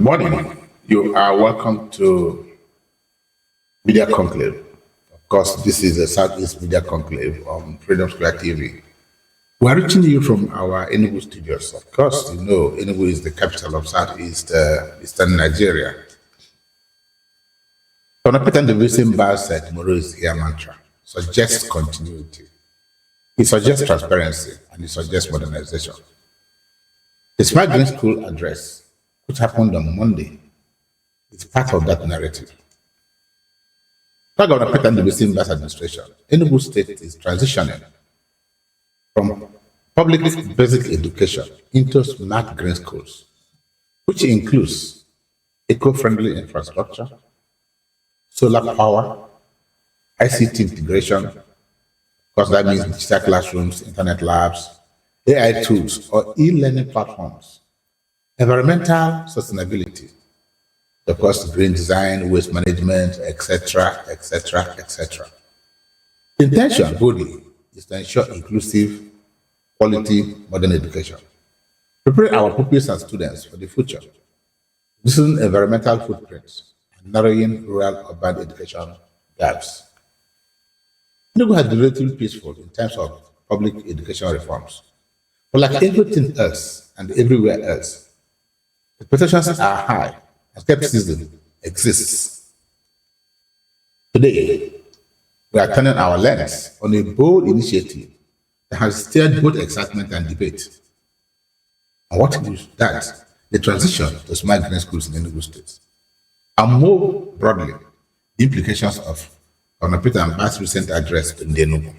morning. You are welcome to Media Conclave. Of course, this is the Southeast Media Conclave on Freedom Square TV. We are reaching you from our Enugu studios. Of course, you know Enugu is the capital of Southeast Eastern Nigeria. Governor Peter Mbah said tomorrow is here mantra. Suggests continuity. He suggests transparency and he suggests modernization. The Smart Green School address, which happened on Monday, is part of that narrative. Governor Peter Mbah's administration, Enugu State is transitioning from public basic education into smart green schools, which includes eco-friendly infrastructure, solar power, ICT integration, because that means digital classrooms, internet labs, AI tools, or e-learning platforms, environmental sustainability, of course, green design, waste management, etc., etc., etc. The intention, boldly, is to ensure inclusive, quality, modern education, prepare our pupils and students for the future, reducing environmental footprints, and narrowing rural-urban education gaps. Enugu has been relatively peaceful in terms of public education reforms. But like everything else and everywhere else, expectations are high and skepticism exists. Today, we are turning our lens on a bold initiative that has stirred both excitement and debate. And what is that? The transition to smart green schools in Enugu State. And more broadly, the implications of Governor Peter Mbah's recent address to Ndi Enugu.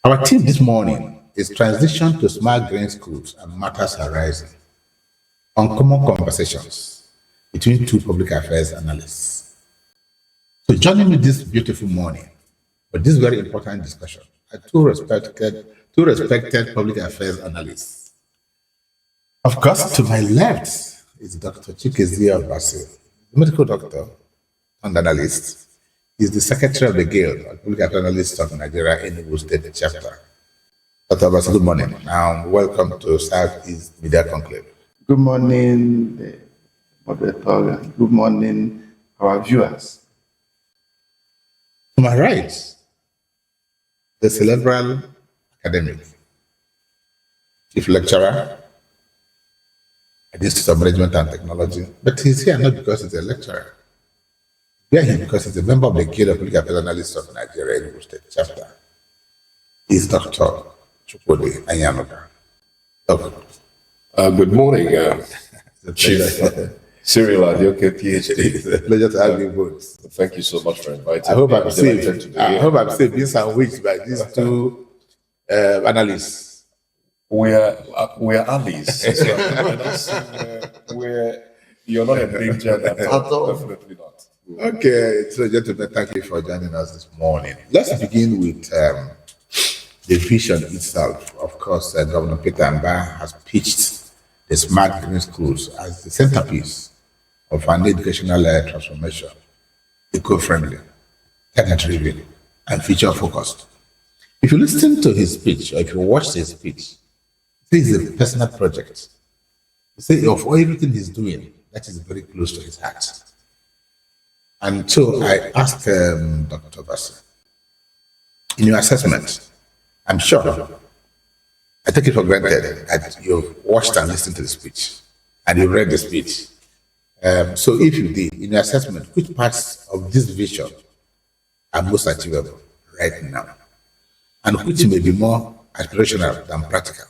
Our theme this morning is transition to smart green schools and matters arising. Uncommon conversations between two public affairs analysts. So joining me this beautiful morning for this very important discussion are two respected public affairs analysts. Of course, to my left is Dr. Chikezie Obasi, medical doctor and analyst. He is the secretary of the Guild of Public Affairs Analysts of Nigeria, Enugu State Chapter. Dr. Obasi, good morning. Welcome to Southeast Media Conclave. Good morning, moderator. Good morning, our viewers. To my right, the cerebral academic, chief lecturer at the Institute of Management and Technology, but he's here not because he's a lecturer. We are here because he's a member of the Guild of Public Affairs Analysts of Nigeria, Enugu State Chapter. He's Dr. Chukwudi Anyianuka. Good morning, Chief Cyril Adioke, PhD. It's a pleasure to have you both. Thank you so much for inviting I hope me. I'm safe. I hope I'm safe being sandwiched by these two analysts. We're allies. You're not endangered at all. Definitely not. Okay, so gentlemen, thank you for joining us this morning. Let's begin with the vision itself. Of course, Governor Peter Mbah has pitched the smart green schools as the centerpiece of an educational transformation, eco-friendly, data-driven, and future-focused. If you listen to his speech, or if you watch his speech, this is a personal project. You say of everything he's doing, that is very close to his heart. And so I asked Dr. Obasi, in your assessment, I'm sure, I take it for granted that you've watched and listened to the speech and you read the speech. So if you did, in your assessment, which parts of this vision are most achievable right now? And which may be more aspirational than practical?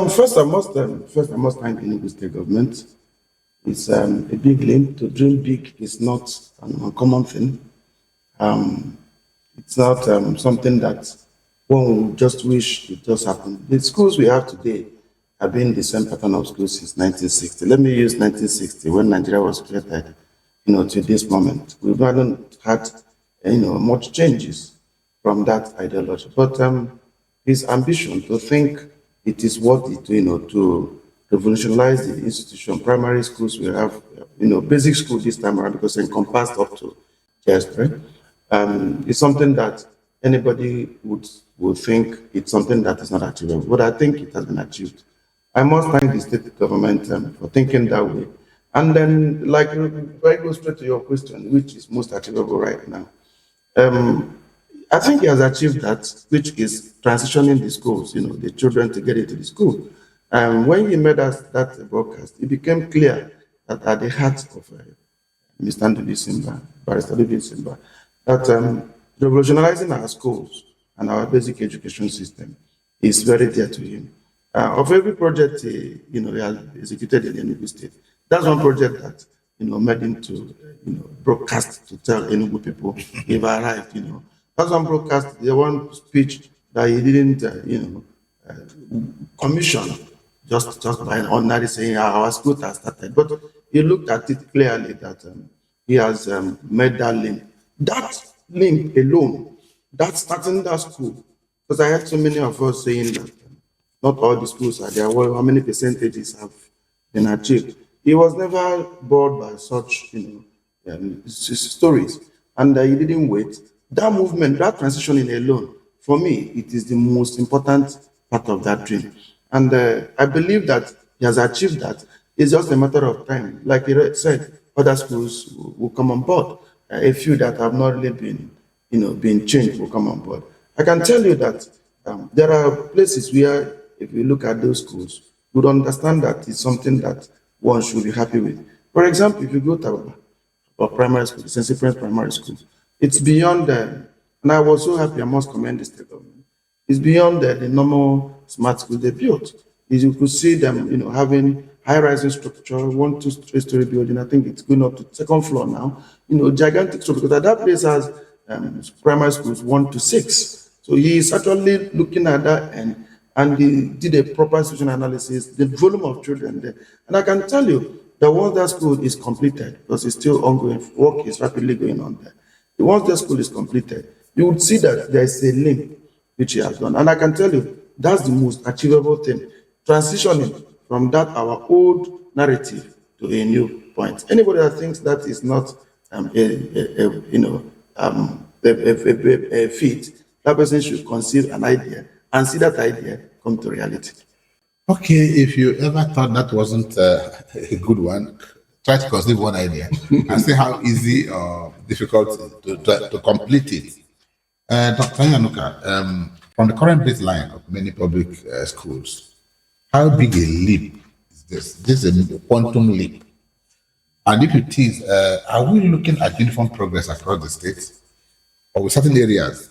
First, I must thank the Enugu State government. It's a big link. To dream big is not an uncommon thing. It's not something that one would just wish it just happened. The schools we have today have been the same pattern of schools since 1960. Let me use 1960, when Nigeria was created, to this moment. We haven't had, much changes from that ideology. But his ambition to think it is worth it, to revolutionize the institution. Primary schools, we have, basic school this time around because it encompassed up to JS3. It's something that anybody would think it's something that is not achievable, but I think it has been achieved. I must thank the state government for thinking that way. And then, like, if I go straight to your question, which is most achievable right now, I think he has achieved that, which is transitioning the schools, the children to get into the school. When he made us that broadcast, it became clear that at the heart of Mr. Ndi Enugu, Barrister Ndi Enugu, that revolutionizing our schools and our basic education system is very dear to him. Of every project he has executed in Enugu State, that's one project that made him to broadcast to tell Enugu people he've arrived. That's one broadcast, the one speech that he didn't commission just by an ordinary saying our school has started, but he looked at it clearly that he has made that link. That link alone, that starting that school, because I heard so many of us saying that not all the schools are there. Well, how many percentages have been achieved? He was never bored by such stories, and he didn't wait. That movement, that transitioning alone, for me, it is the most important part of that dream. And I believe that he has achieved that. It's just a matter of time. Like he said, other schools will come on board. A few that have not really been changed will come on board. I can tell you that there are places where, if you look at those schools, you would understand that it's something that one should be happy with. For example, if you go to our primary school, the St. Cyprian's Primary School, it's beyond and I was so happy, I must commend the state government. It's beyond the normal smart school they built. You could see them, having high-rising structure, 1, 2, 3-story building. I think it's going up to second floor now. Gigantic structure, because that place has primary schools 1 to 6. So he is actually looking at that and he did a proper situation analysis, the volume of children there. And I can tell you that once that school is completed, because it's still ongoing, work is rapidly going on there. Once the school is completed, you would see that there is a link which he has done. And I can tell you, that's the most achievable thing. Transitioning from that, our old narrative, to a new point. Anybody that thinks that is not a feat, that person should conceive an idea and see that idea come to reality. Okay, if you ever thought that wasn't a good one, try to conceive one idea and see how easy or difficult to complete it. Dr. Anyianuka, from the current baseline of many public schools, how big a leap is this? This is a quantum leap. And if it is, are we looking at uniform progress across the states, or will certain areas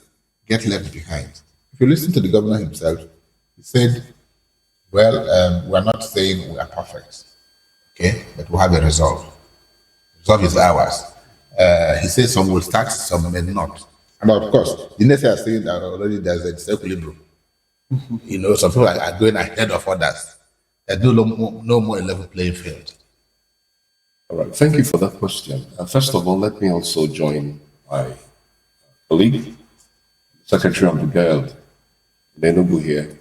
get left behind? If you listen to the governor himself, he said, well, we're not saying we are perfect, okay, but we have a resolve. Resolve is ours. He said some will start, some may not. And of course, the next are saying that already there's a disequilibrium. Some people are going ahead of others. There's no more level playing field. All right, thank you for that question. First of all, let me also join my colleague, Secretary of the Guild, Ndi Enugu here,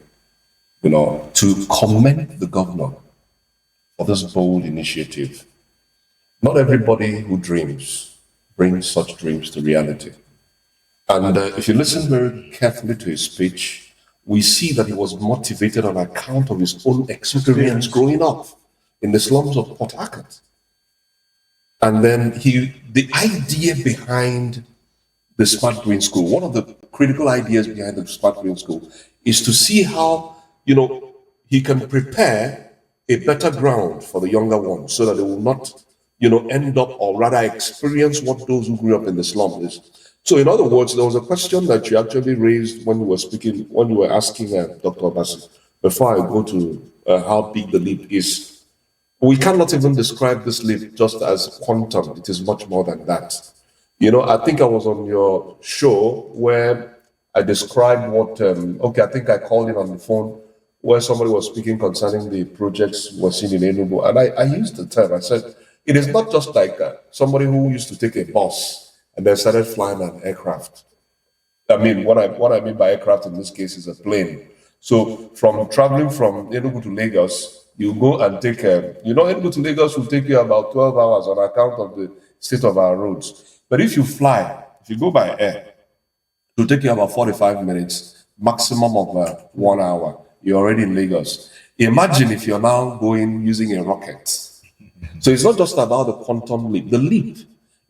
to commend the governor for this bold initiative. Not everybody who dreams brings such dreams to reality. And if you listen very carefully to his speech, we see that he was motivated on account of his own experience growing up in the slums of Port Harcourt. And then the idea behind the Smart Green School, one of the critical ideas behind the Smart Green School is to see how, he can prepare a better ground for the younger ones so that they will not, end up or rather experience what those who grew up in the slum is. So in other words, there was a question that you actually raised when you were asking Dr. Obasi, before I go to how big the leap is. We cannot even describe this leap just as quantum. It is much more than that. I think I was on your show where I described what, I think I called in on the phone where somebody was speaking concerning the projects we're seeing in Enugu. And I used the term, I said, it is not just like somebody who used to take a bus and then started flying an aircraft. I mean, what I mean by aircraft in this case is a plane. So from traveling from Enugu to Lagos, you go and take Enugu to Lagos will take you about 12 hours on account of the state of our roads. But if you go by air, it will take you about 45 minutes, maximum of 1 hour. you're already in Lagos. Imagine if you're now going using a rocket. So it's not just about the quantum leap. The leap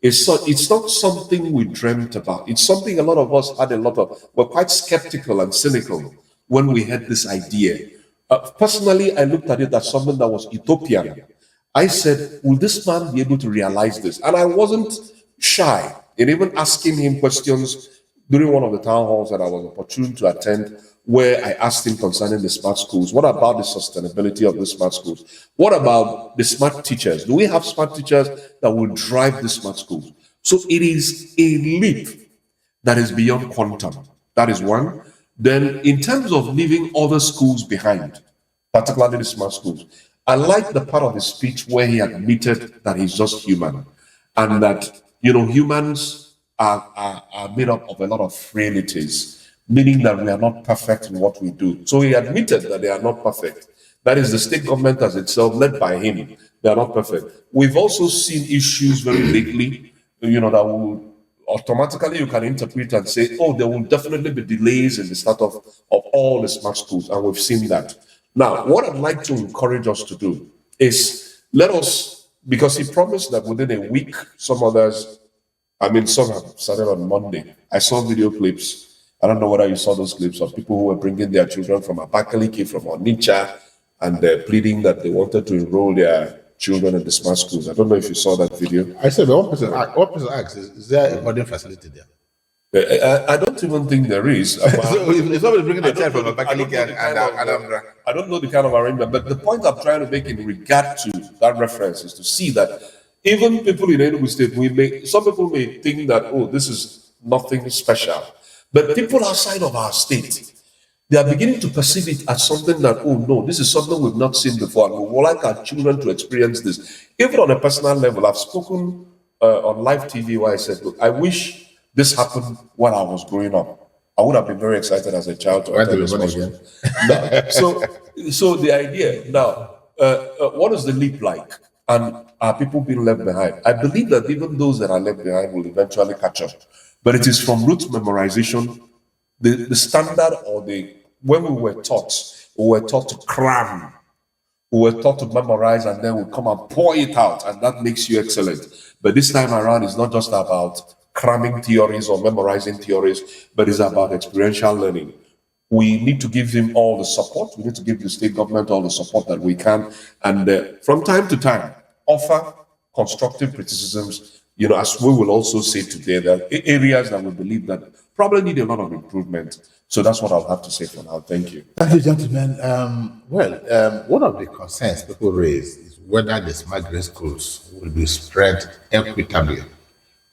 it's not something we dreamt about. It's something a lot of us were quite skeptical and cynical when we had this idea. Personally, I looked at it as something that was utopian. I said, will this man be able to realize this? And I wasn't shy in even asking him questions during one of the town halls that I was opportune to attend, where I asked him concerning the smart schools. What about the sustainability of the smart schools? What about the smart teachers? Do we have smart teachers that will drive the smart schools? So it is a leap that is beyond quantum. That is one. Then in terms of leaving other schools behind, particularly the smart schools, I like the part of his speech where he admitted that he's just human and that, humans are made up of a lot of frailties, meaning that we are not perfect in what we do. So he admitted that they are not perfect. That is the state government as itself, led by him. They are not perfect. We've also seen issues very lately, that will automatically you can interpret and say, oh, there will definitely be delays in the start of all the smart schools. And we've seen that. Now, what I'd like to encourage us to do is because he promised that within a week, some have started on Monday. I saw video clips. I don't know whether you saw those clips of people who were bringing their children from Abakaliki, from Onitsha, and they're pleading that they wanted to enroll their children in the smart schools. I don't know if you saw that video. I said, one person asked, is there a boarding facility there? I don't even think there is. So if somebody bringing a child from Abakaliki and Anambra. I don't know the kind of arrangement, but the point I'm trying to make in regard to that reference is to see that even people in Enugu State, some people may think that, oh, this is nothing special. But people outside of our state, they are beginning to perceive it as something that, oh no, this is something we've not seen before, and we would like our children to experience this. Even on a personal level, I've spoken on live TV where I said, look, I wish this happened when I was growing up. I would have been very excited as a child to attend this again. So the idea now, what is the leap like? And are people being left behind? I believe that even those that are left behind will eventually catch up. But it is from root memorization, the standard when we were taught to cram, we were taught to memorize, and then we come and pour it out, and that makes you excellent. But this time around, it's not just about cramming theories or memorizing theories, but it's about experiential learning. We need to give them all the support. We need to give the state government all the support that we can, and from time to time, offer constructive criticisms. As we will also say today, there are areas that we believe that probably need a lot of improvement. So that's what I'll have to say for now. Thank you. Thank you, gentlemen. One of the concerns people raise is whether the smart grade schools will be spread equitably.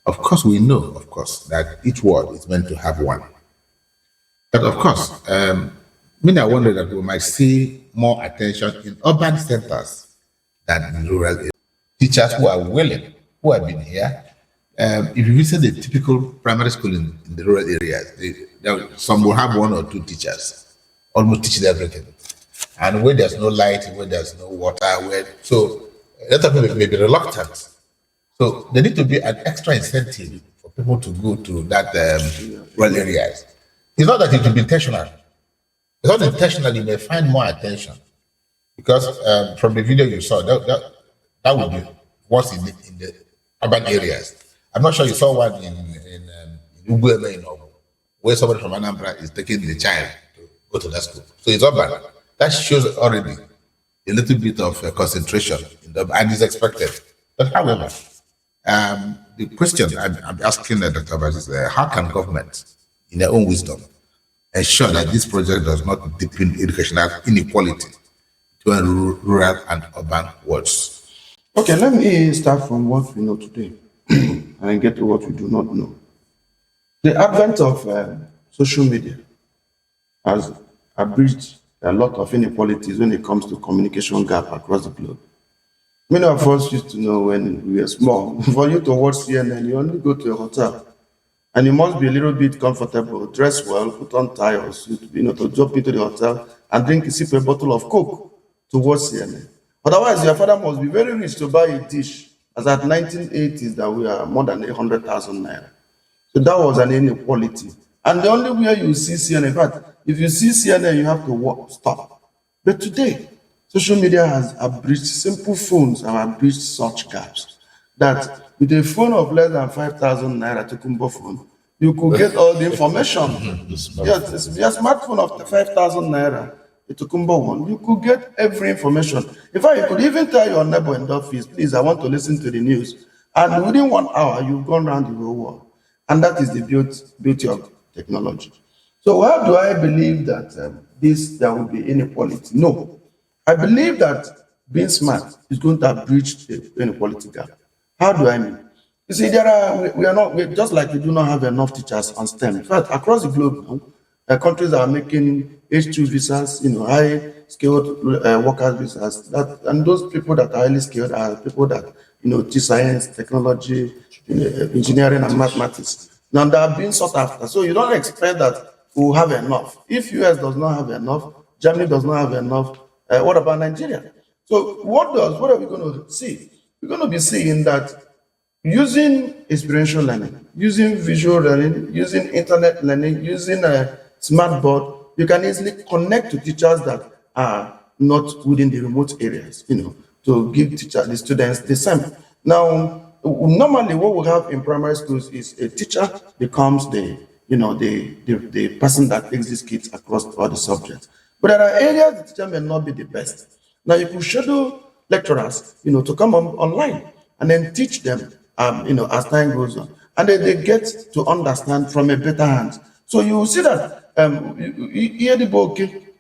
Of course, we know, that each ward is meant to have one. But of course, many are wondering that we might see more attention in urban centers than in rural areas. Teachers who are willing, who have been here. If you visit the typical primary school in the rural areas, some will have one or two teachers, almost teaching everything. And where there's no light, where there's no water, so a lot of people may be reluctant. So there needs to be an extra incentive for people to go to that rural areas. It's not that it will be intentional. It's not intentional. You may find more attention because from the video you saw, that would be what's in the urban areas. I'm not sure you saw one in Ubu, where somebody from Anambra is taking the child to go to that school. So it's urban. That shows already a little bit of concentration and is expected. But however, the question I'm asking Dr. Obasi is how can government, in their own wisdom, ensure that this project does not deepen educational inequality between rural and urban wards? Okay, let me start from what we know today and get to what we do not know. The advent of social media has abridged a lot of inequalities when it comes to communication gap across the globe. Many of us used to know when we were small, for you to watch CNN, you only go to a hotel. And you must be a little bit comfortable, dress well, put on tie or suit, to jump into the hotel and sip a bottle of Coke to watch CNN. Otherwise, your father must be very rich to buy a dish, as at 1980s that we are more than 800,000 naira. So that was an inequality. And the only way you see CNN, in fact, if you see CNN, you have to stop. But today, social media has abridged, simple phones have abridged such gaps that with a phone of less than 5,000 naira to Kumbo phone, you could get all the information. Yes, your smartphone of 5,000 naira, a Tokumbo one, you could get every information. In fact, you could even tell your neighbor in the office, please, I want to listen to the news. And within 1 hour, you've gone around the whole world. And that is the beauty of technology. So why do I believe that there will be inequality? No. I believe that being smart is going to breach the inequality gap. How do I mean? You see, we just like we do not have enough teachers on STEM. In fact, across the globe now, countries are making H2 visas, high-skilled workers visas. And those people that are highly skilled are people that, teach science, technology, engineering, and mathematics. Now they are being sought after. So you don't expect that we'll have enough. If US does not have enough, Germany does not have enough, what about Nigeria? So what are we going to see? We're going to be seeing that using experiential learning, using visual learning, using internet learning, using a smart board, you can easily connect to teachers that are not within the remote areas, to give the students the same. Now, normally what we have in primary schools is a teacher becomes the person that takes these kids across all the subjects. But there are areas the teacher may not be the best. Now you could schedule lecturers, to come online and then teach them, as time goes on, and then they get to understand from a better hand. So you will see that Iedibo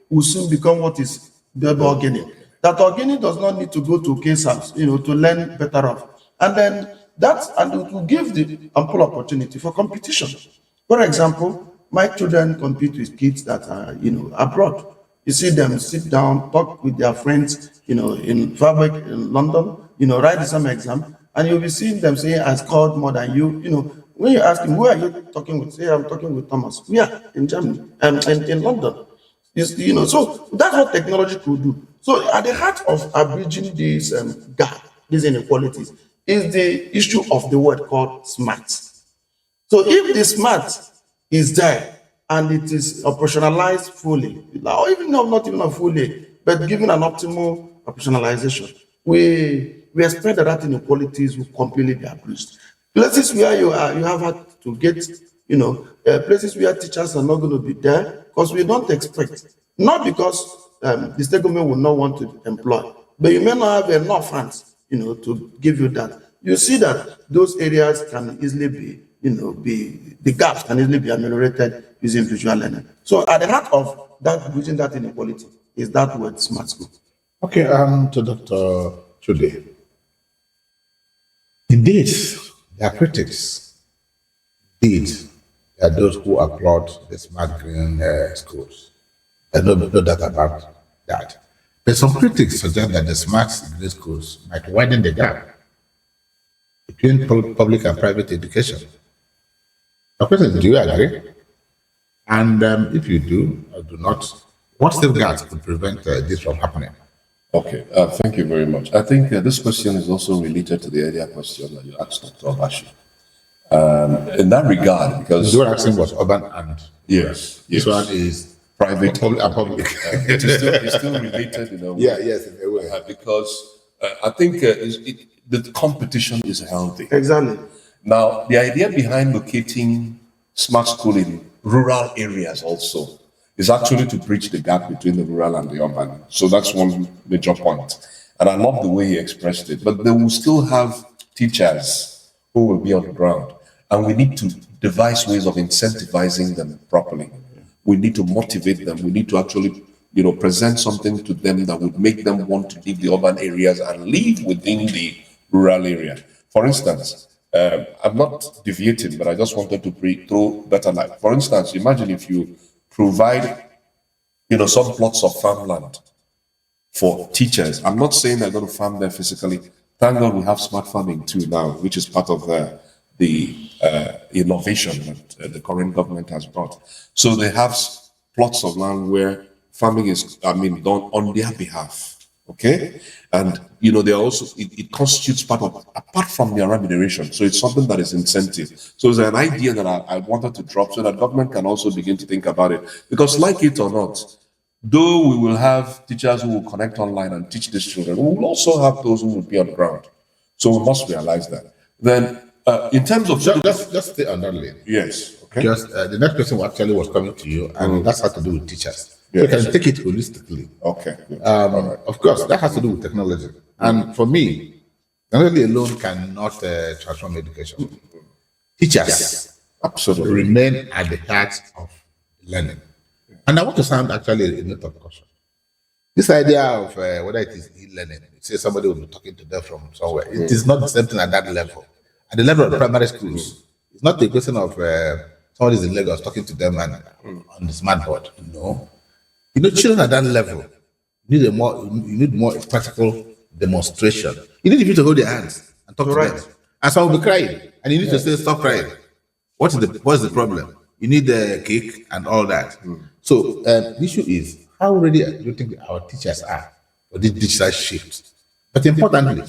will soon become what is the organic. That organic does not need to go to KSAPs, to learn better off. And then it will give the ample opportunity for competition. For example, my children compete with kids that are, abroad. You see them sit down, talk with their friends, in Fabric, in London, write the same exam, and you'll be seeing them saying, I scored more than you. When you ask them, who are you talking with? Say, I'm talking with Thomas. We are in Germany, in London. So that's what technology could do. So at the heart of abridging this gap, these inequalities, is the issue of the word called smart. So if the smart is there and it is operationalized fully, or even not even fully, but given an optimal operationalization, we expect that inequalities will completely be abridged. Places where you have had to get, places where teachers are not going to be there, because we don't expect, not because the state government will not want to employ, but you may not have enough funds, to give you that. You see that those areas can easily be, the gaps can easily be ameliorated using visual learning. So at the heart of that, bridging that inequality is that word smart school. Okay, to Dr. Chude. Indeed, there are critics. Indeed, there are those who applaud the smart green schools. There's no doubt about that. But some critics suggest that the smart green schools might widen the gap between public and private education. My question is, do you agree? And if you do or do not, what safeguards could prevent this from happening? Okay, thank you very much. I think this question is also related to the earlier question that you asked Dr. Obasi. In that regard, because you were asking was urban and yes, this one is private and public. It's still related in a way. Yes, in a way. Because I think the competition is healthy. Exactly. Now, the idea behind locating smart school in rural areas also is actually to bridge the gap between the rural and the urban. So that's one major point. And I love the way he expressed it. But they will still have teachers who will be on the ground. And we need to devise ways of incentivizing them properly. We need to motivate them. We need to actually, present something to them that would make them want to leave the urban areas and live within the rural area. For instance, I'm not deviating, but I just wanted to throw better light. For instance, imagine if you provide, some plots of farmland for teachers. I'm not saying they're going to farm there physically. Thank God we have smart farming too now, which is part of the innovation that the current government has brought. So they have plots of land where farming is, done on their behalf. Okay, and they are also it constitutes part of, apart from their remuneration. So it's something that is incentive. So it's an idea that I wanted to drop so that government can also begin to think about it. Because like it or not, though we will have teachers who will connect online and teach these children, we will also have those who will be on the ground. So we must realize that. Then in terms of Just stay on that lane. yes, okay, Just the next question actually was coming to you, and that's had to do with teachers. So Yes. you can take it holistically. okay, good. All right. Of course, that has to do with technology. And for me, technology alone cannot transform education. Teachers Absolutely. remain at the heart of learning. And I want to sound actually a note of caution. This idea of whether it is e-learning, say somebody will be talking to them from somewhere, it is not the same thing at that level. At the level of primary schools, it's not a question of somebody is in Lagos talking to them and on the smart board. No. Children at that level need you need more practical demonstration. You need people to hold their hands and talk to them. And some will be crying, and you need to say, "Stop crying." What's the problem? You need the cake and all that. So the issue is, how ready do you think our teachers are for this digital shift? But importantly,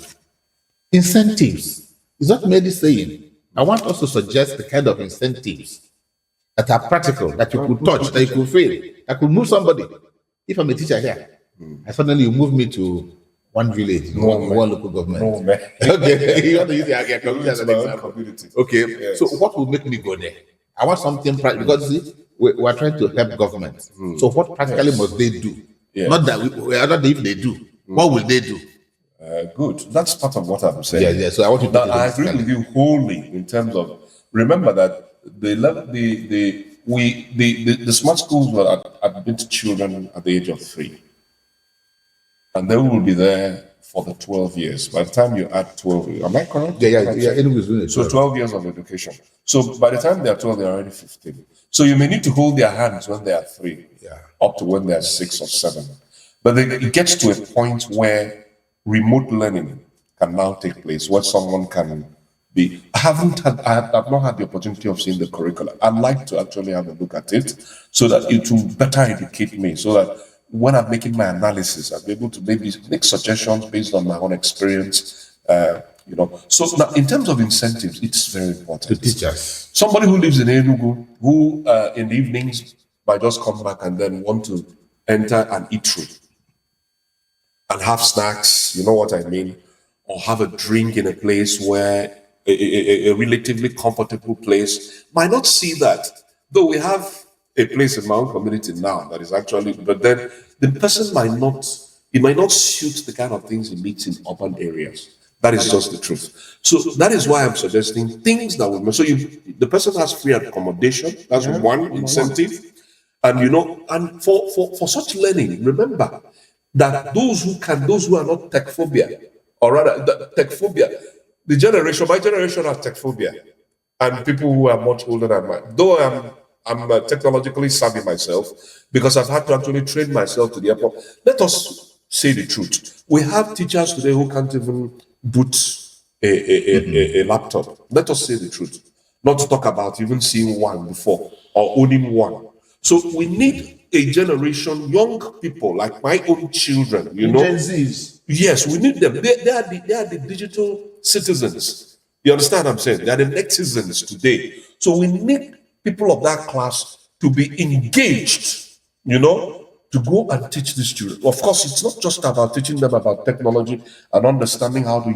incentives. It's not merely saying, I want us to suggest the kind of incentives that are practical, that you could touch, that you could feel, that could move somebody. If I'm a teacher here, and suddenly you move me to one village, one local government. No, man. Okay, you want to use the community as an My own example. community. Okay, Yes. so what will make me go there? I want something practical, because you see, we are trying to help government. So what practically must they do? Yes. Not that we are not if they do. What will they do? Good. That's part of what I'm saying. Yeah. So I want you to Now, take it I agree with you wholly in terms of, remember that the smart schools will admit children at the age of 3, and they will be there for the 12 years. By the time you add 12, am I correct? Yeah. Enugu is doing it. So 12 years of education. So by the time they are 12, they are already 15. So you may need to hold their hands when they are 3, up to when they are 6 or 7. But then it gets to a point where remote learning can now take place, where someone can be. I've not had the opportunity of seeing the curriculum. I'd like to actually have a look at it so that it will better educate me, so that when I'm making my analysis, I'll be able to maybe make suggestions based on my own experience. So now in terms of incentives, it's very important. To teachers. Somebody who lives in Enugu, who in the evenings might just come back and then want to enter an eatery and have snacks, you know what I mean, or have a drink in a place where a relatively comfortable place, might not see that. Though we have a place in my own community now that is actually, but then the person might not suit the kind of things he meets in urban areas. That is just the truth. So that is why I'm suggesting things that will. So the person has free accommodation. That's one incentive, and and for such learning, remember that those who are not tech phobia, or rather tech phobia, my generation has tech phobia, and people who are much older than mine. Though I'm technologically savvy myself, because I've had to actually train myself to the airport. Let us say the truth. We have teachers today who can't even boot a laptop. Let us say the truth. Not to talk about even seeing one before or owning one. So we need a generation, young people like my own children, Gen Zs. Yes, we need them. They are the digital citizens. You understand what I'm saying? They are the netizens today. So we need people of that class to be engaged, to go and teach these children. Of course, it's not just about teaching them about technology and understanding how to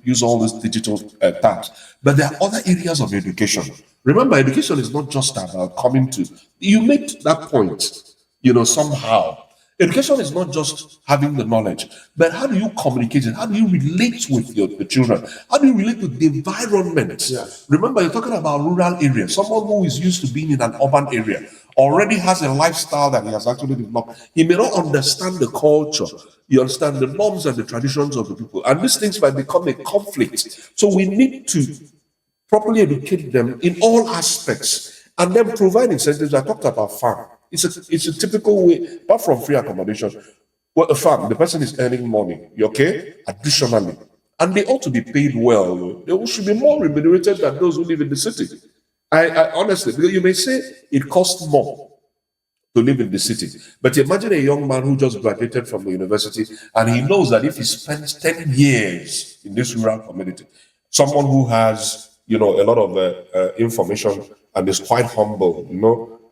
use all these digital tabs, but there are other areas of education. Remember, education is not just about coming to, you made that point, somehow. Education is not just having the knowledge, but how do you communicate it? How do you relate with the children? How do you relate with the environment? Yes. Remember, you're talking about rural areas. Someone who is used to being in an urban area already has a lifestyle that he has actually developed. He may not understand the culture. You understand the norms and the traditions of the people. And these things might become a conflict. So we need to properly educate them in all aspects and then provide incentives. I talked about farm. It's a typical way, apart from free accommodation. Well, a farm, the person is earning money, okay? Additionally. And they ought to be paid well. They should be more remunerated than those who live in the city. I honestly, because you may say it costs more to live in the city. But imagine a young man who just graduated from the university and he knows that if he spends 10 years in this rural community, someone who has, a lot of information and is quite humble,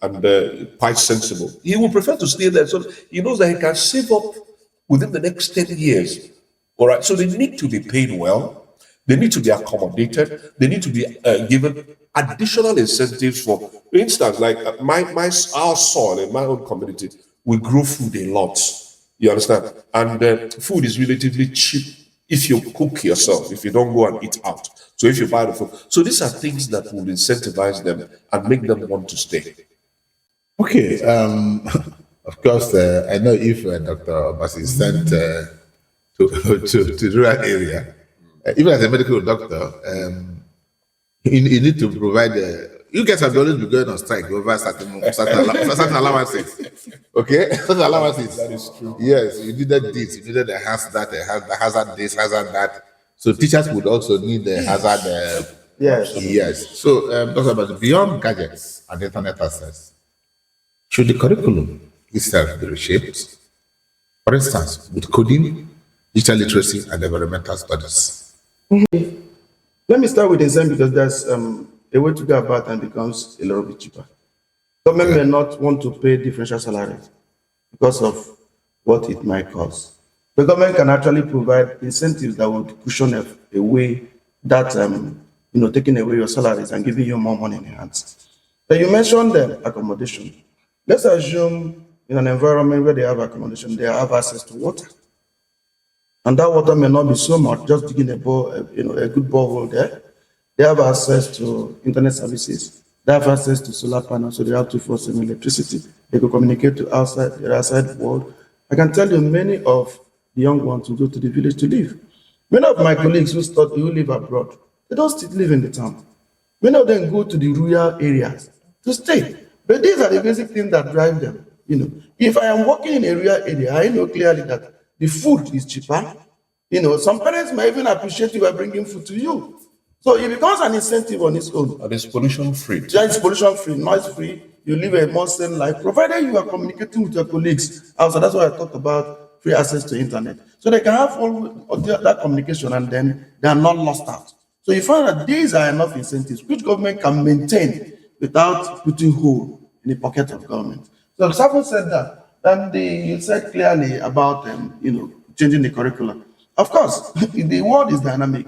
and quite sensible, he will prefer to stay there. So he knows that he can save up within the next 10 years. All right. So they need to be paid well. They need to be accommodated. They need to be given additional incentives for instance, like our soil in my own community, we grow food a lot. You understand? And food is relatively cheap if you cook yourself, if you don't go and eat out. So if you buy the food. So these are things that will incentivize them and make them want to stay. Okay. Of course, I know if Dr. Obasi is sent to rural area, even as a medical doctor, you need to provide. You guys have always been going on strike over certain allowances. Okay, certain allowances. That is true. Yes, you needed this, you needed the hazard this, hazard that. So teachers would also need the hazard. Yes. So, Dr. Obasi, beyond gadgets and internet access, should the curriculum itself be reshaped? For instance, with coding, digital literacy, and environmental studies. Let me start with the exam because there's a way to go about and becomes a little bit cheaper. Government may not want to pay differential salaries because of what it might cost. The government can actually provide incentives that would cushion away that, taking away your salaries and giving you more money in your hands. But you mentioned the accommodation. Let's assume in an environment where they have accommodation, they have access to water. And that water may not be so much, just digging a good borehole there. They have access to internet services. They have access to solar panels, so they have 24/7 electricity. They can communicate to the outside world. I can tell you many of the young ones who go to the village to live. Many of my colleagues who live abroad, they don't still live in the town. Many of them go to the rural areas to stay. But these are the basic things that drive them. If I am working in a rural area, I know clearly that the food is cheaper. Some parents may even appreciate you by bringing food to you. So it becomes an incentive on its own. And it's pollution free. Yeah, it's pollution free, noise free. You live a more sane life, provided you are communicating with your colleagues. Also, that's why I talked about free access to internet. So they can have all of that communication and then they are not lost out. So you find that these are enough incentives which government can maintain without putting hole in the pocket of government. So someone said that, and you said clearly about changing the curriculum. Of course, the world is dynamic,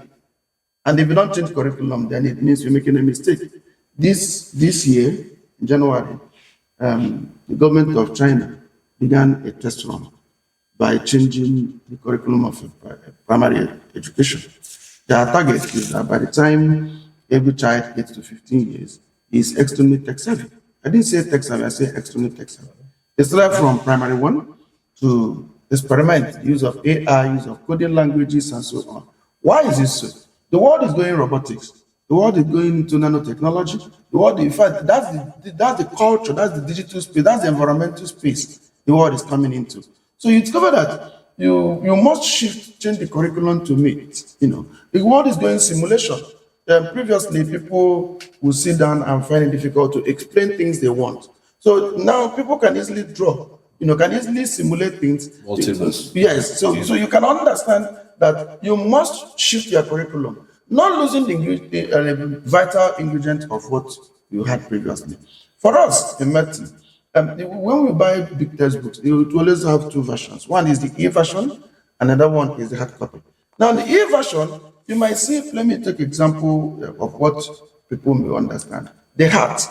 and if you don't change curriculum, then it means you're making a mistake. This year, in January, the government of China began a test run by changing the curriculum of primary education. Their target is that by the time every child gets to 15 years, is extremely tech savvy. I didn't say tech savvy, I say extremely tech savvy. They started from primary 1 to experiment, use of AI, use of coding languages, and so on. Why is this so? The world is going robotics. The world is going into nanotechnology. The world, in fact, that's the culture, that's the digital space, that's the environmental space the world is coming into. So you discover that you must change the curriculum to meet. The world is going simulation. Previously, people would sit down and find it difficult to explain things they want. So now people can easily draw. Can easily simulate things. Multiverse. Yes. So you can understand that you must shift your curriculum, not losing the vital ingredient of what you had previously. For us in medicine, when we buy big textbooks, they will always have two versions. One is the e-version, another one is the hard copy. Now, the e-version, you might see, let me take example of what people may understand. The heart,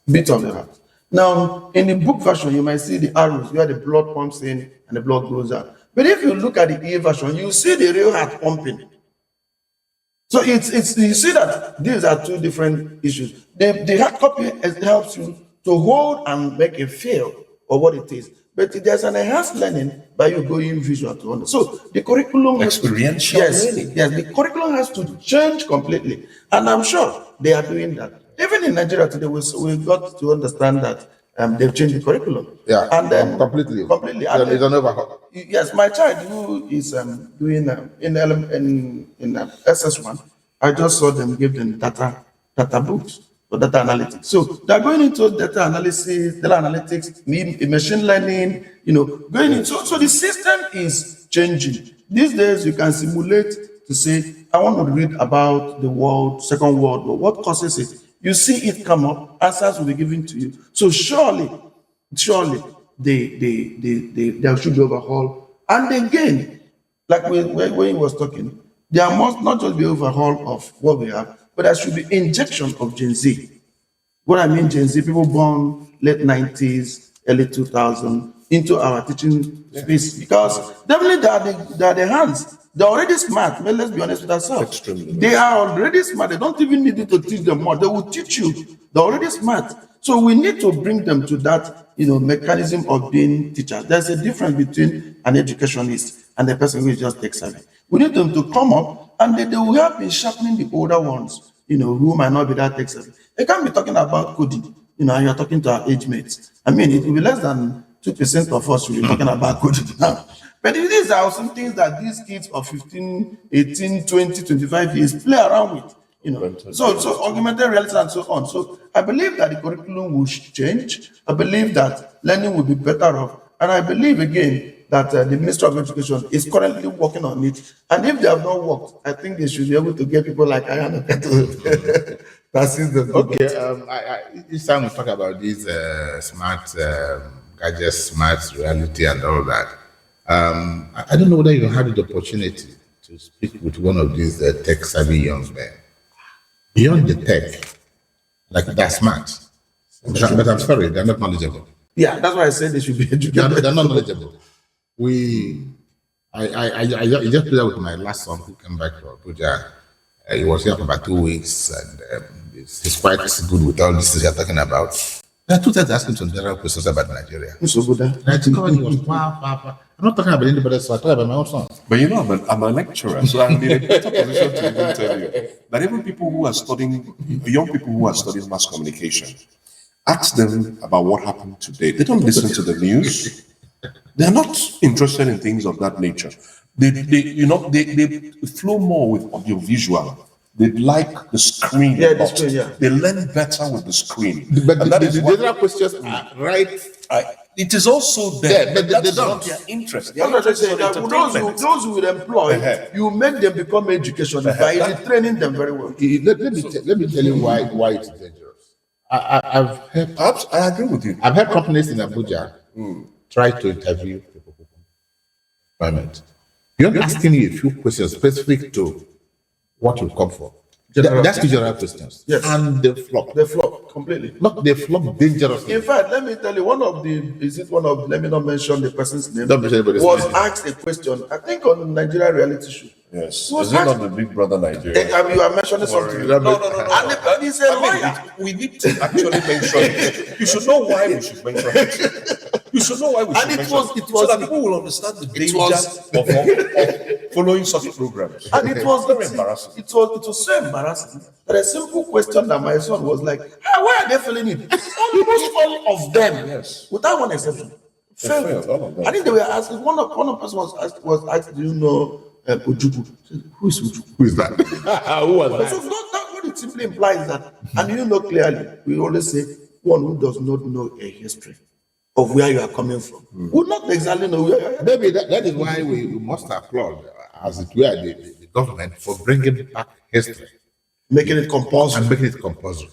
bit of the heart. Now, in the book version, you might see the arrows where the blood pumps in and the blood goes out. But if you look at the E version, you see the real heart pumping. So you see that these are two different issues. The hard copy helps you to hold and make a feel of what it is. But there's an enhanced learning by you going visual to understand. So the curriculum experiential learning. Yes, the curriculum has to change completely. And I'm sure they are doing that. Even in Nigeria today, we got to understand that they've changed the curriculum. Yeah, and then completely. It's an overhaul. Yes, my child who is doing in SS1, I just saw them give them data books. for data analytics. So they're going into data analysis, data analytics, machine learning, going into, so the system is changing. These days you can simulate to say, I want to read about the world, Second World War, what causes it? You see it come up, answers will be given to you. So surely, there should be overhaul. And again, like when he was talking, there must not just be overhaul of what we have, but there should be injection of Gen Z. What I mean, Gen Z, people born late 90s, early 2000, into our teaching space, because definitely they are the hands. They're already smart. Let's be honest with ourselves. Extremely. They are already smart. They don't even need you to teach them more. They will teach you. They're already smart. So we need to bring them to that, mechanism of being teachers. There's a difference between an educationist and the person who is just tech savvy. We need them to come up, and they will help in sharpening the older ones, who might not be that tech savvy. They can't be talking about coding, and you're talking to our age mates. I mean, it will be less than 2% of us will be talking about coding now. But these are some things that these kids of 15, 18, 20, 25 years play around with. So augmented reality and so on. So I believe that the curriculum will change. I believe that learning will be better off. And I believe again that the Ministry of Education is currently working on it. And if they have not worked, I think they should be able to get people like Anyianuka to assist them. Okay, each time we talk about these smart gadgets, smart reality and all that, I don't know whether you had the opportunity to speak with one of these tech-savvy young men. Beyond the tech, like they're smart, but I'm sorry, they're not knowledgeable. Yeah, that's why I said they should be educated. They're not knowledgeable. I just played with my last son who came back from Abuja. He was here for about 2 weeks, and he's quite good with all this you're talking about. There are two times asking some general questions about Nigeria. So good. And I think he was wow. I'm not talking about anybody else, I'm talking about my own son. But I'm a lecturer, so I'm in a better position to even tell you that even people who are studying, young people who are studying mass communication, ask them about what happened today. They don't listen to the news. They're not interested in things of that nature. They flow more with audiovisual. They like the screen. Yeah, the screen, yeah. They learn better with the screen. But And that is the what- general questions are right. it is also there, Yeah, but but that's they don't. not their interest. Their That's what I interest is say. on That entertainment. those who will employ, you make them become education by training them very well. Let me tell you why it's dangerous. I've heard Perhaps I agree with you. I've heard companies in Abuja try to interview people for employment. You're asking you a few questions specific to what you come for. That's the general questions. Yes. And they flop. They flop completely. Not they flop dangerously. In fact, let me tell you, let me not mention the person's name, Don't mention anybody's was name. asked a question, I think on Nigeria reality show. Yes. Was Is it not asked- the Big Brother Nigeria? You are mentioning something. No. And he's a lawyer. We need to actually mention it. You should know why we should mention it. You should know why we should And it mention was- it. it was- so that people will understand the danger was- of following such programs. And it was very embarrassing. It was so embarrassing that a simple question that my son was like, why are they filling it? Almost all of them, Yes. without one exception, failed. failed, all of them. I think they were asking, one of the person was asked, do you know Ojukwu? I said, who is Ojukwu? Who is that? Who was So what it simply implies that, and you know clearly, we always say, one who does not know a history of where you are coming from would not exactly know where you are. Maybe that is why we must applaud, as it were, the government for bringing back history Making it compulsory. and making it compulsory.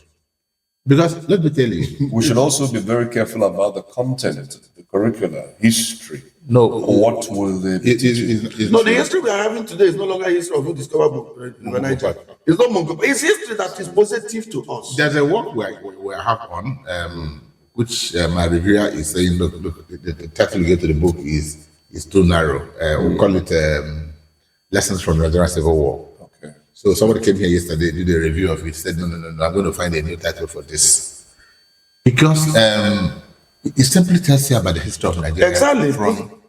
Because let me tell you, We should also be very careful about the content, the curricula, history. no, What will they be teaching? No, the history we are having today is no longer history of who discovered Nigeria. It's not Mungo. It's history that is positive to us. There's a work we have on, which my reviewer is saying, look, the title you get to the book is too narrow. We call it Lessons from the Nigerian Civil War. Okay. So somebody came here yesterday, did a review of it, said, no, I'm going to find a new title for this. Because it simply tells you about the history of Nigeria. Exactly. From,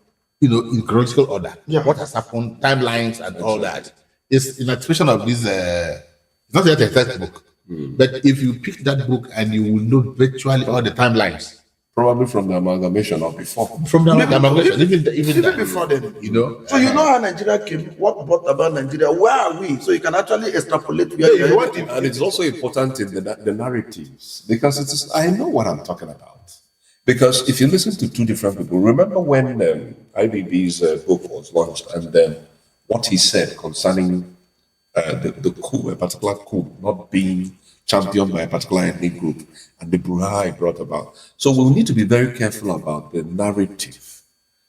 in chronological order. Yeah. What has happened, timelines and all that. It's an expression of this, it's not yet a textbook. But if you pick that book and you will know virtually all the timelines, Probably from the amalgamation or before. From the amalgamation, even Even before then. you know. So you know how Nigeria came, what brought about Nigeria, where are we? So you can actually extrapolate where Yeah, you what are. And it's also important in the narratives because it is. I know what I'm talking about. Because if you listen to two different people, remember when IBB's book was launched and then what he said concerning the coup, a particular coup, not being championed by a particular ethnic group, and the brouhaha it brought about. So we'll need to be very careful about the narrative,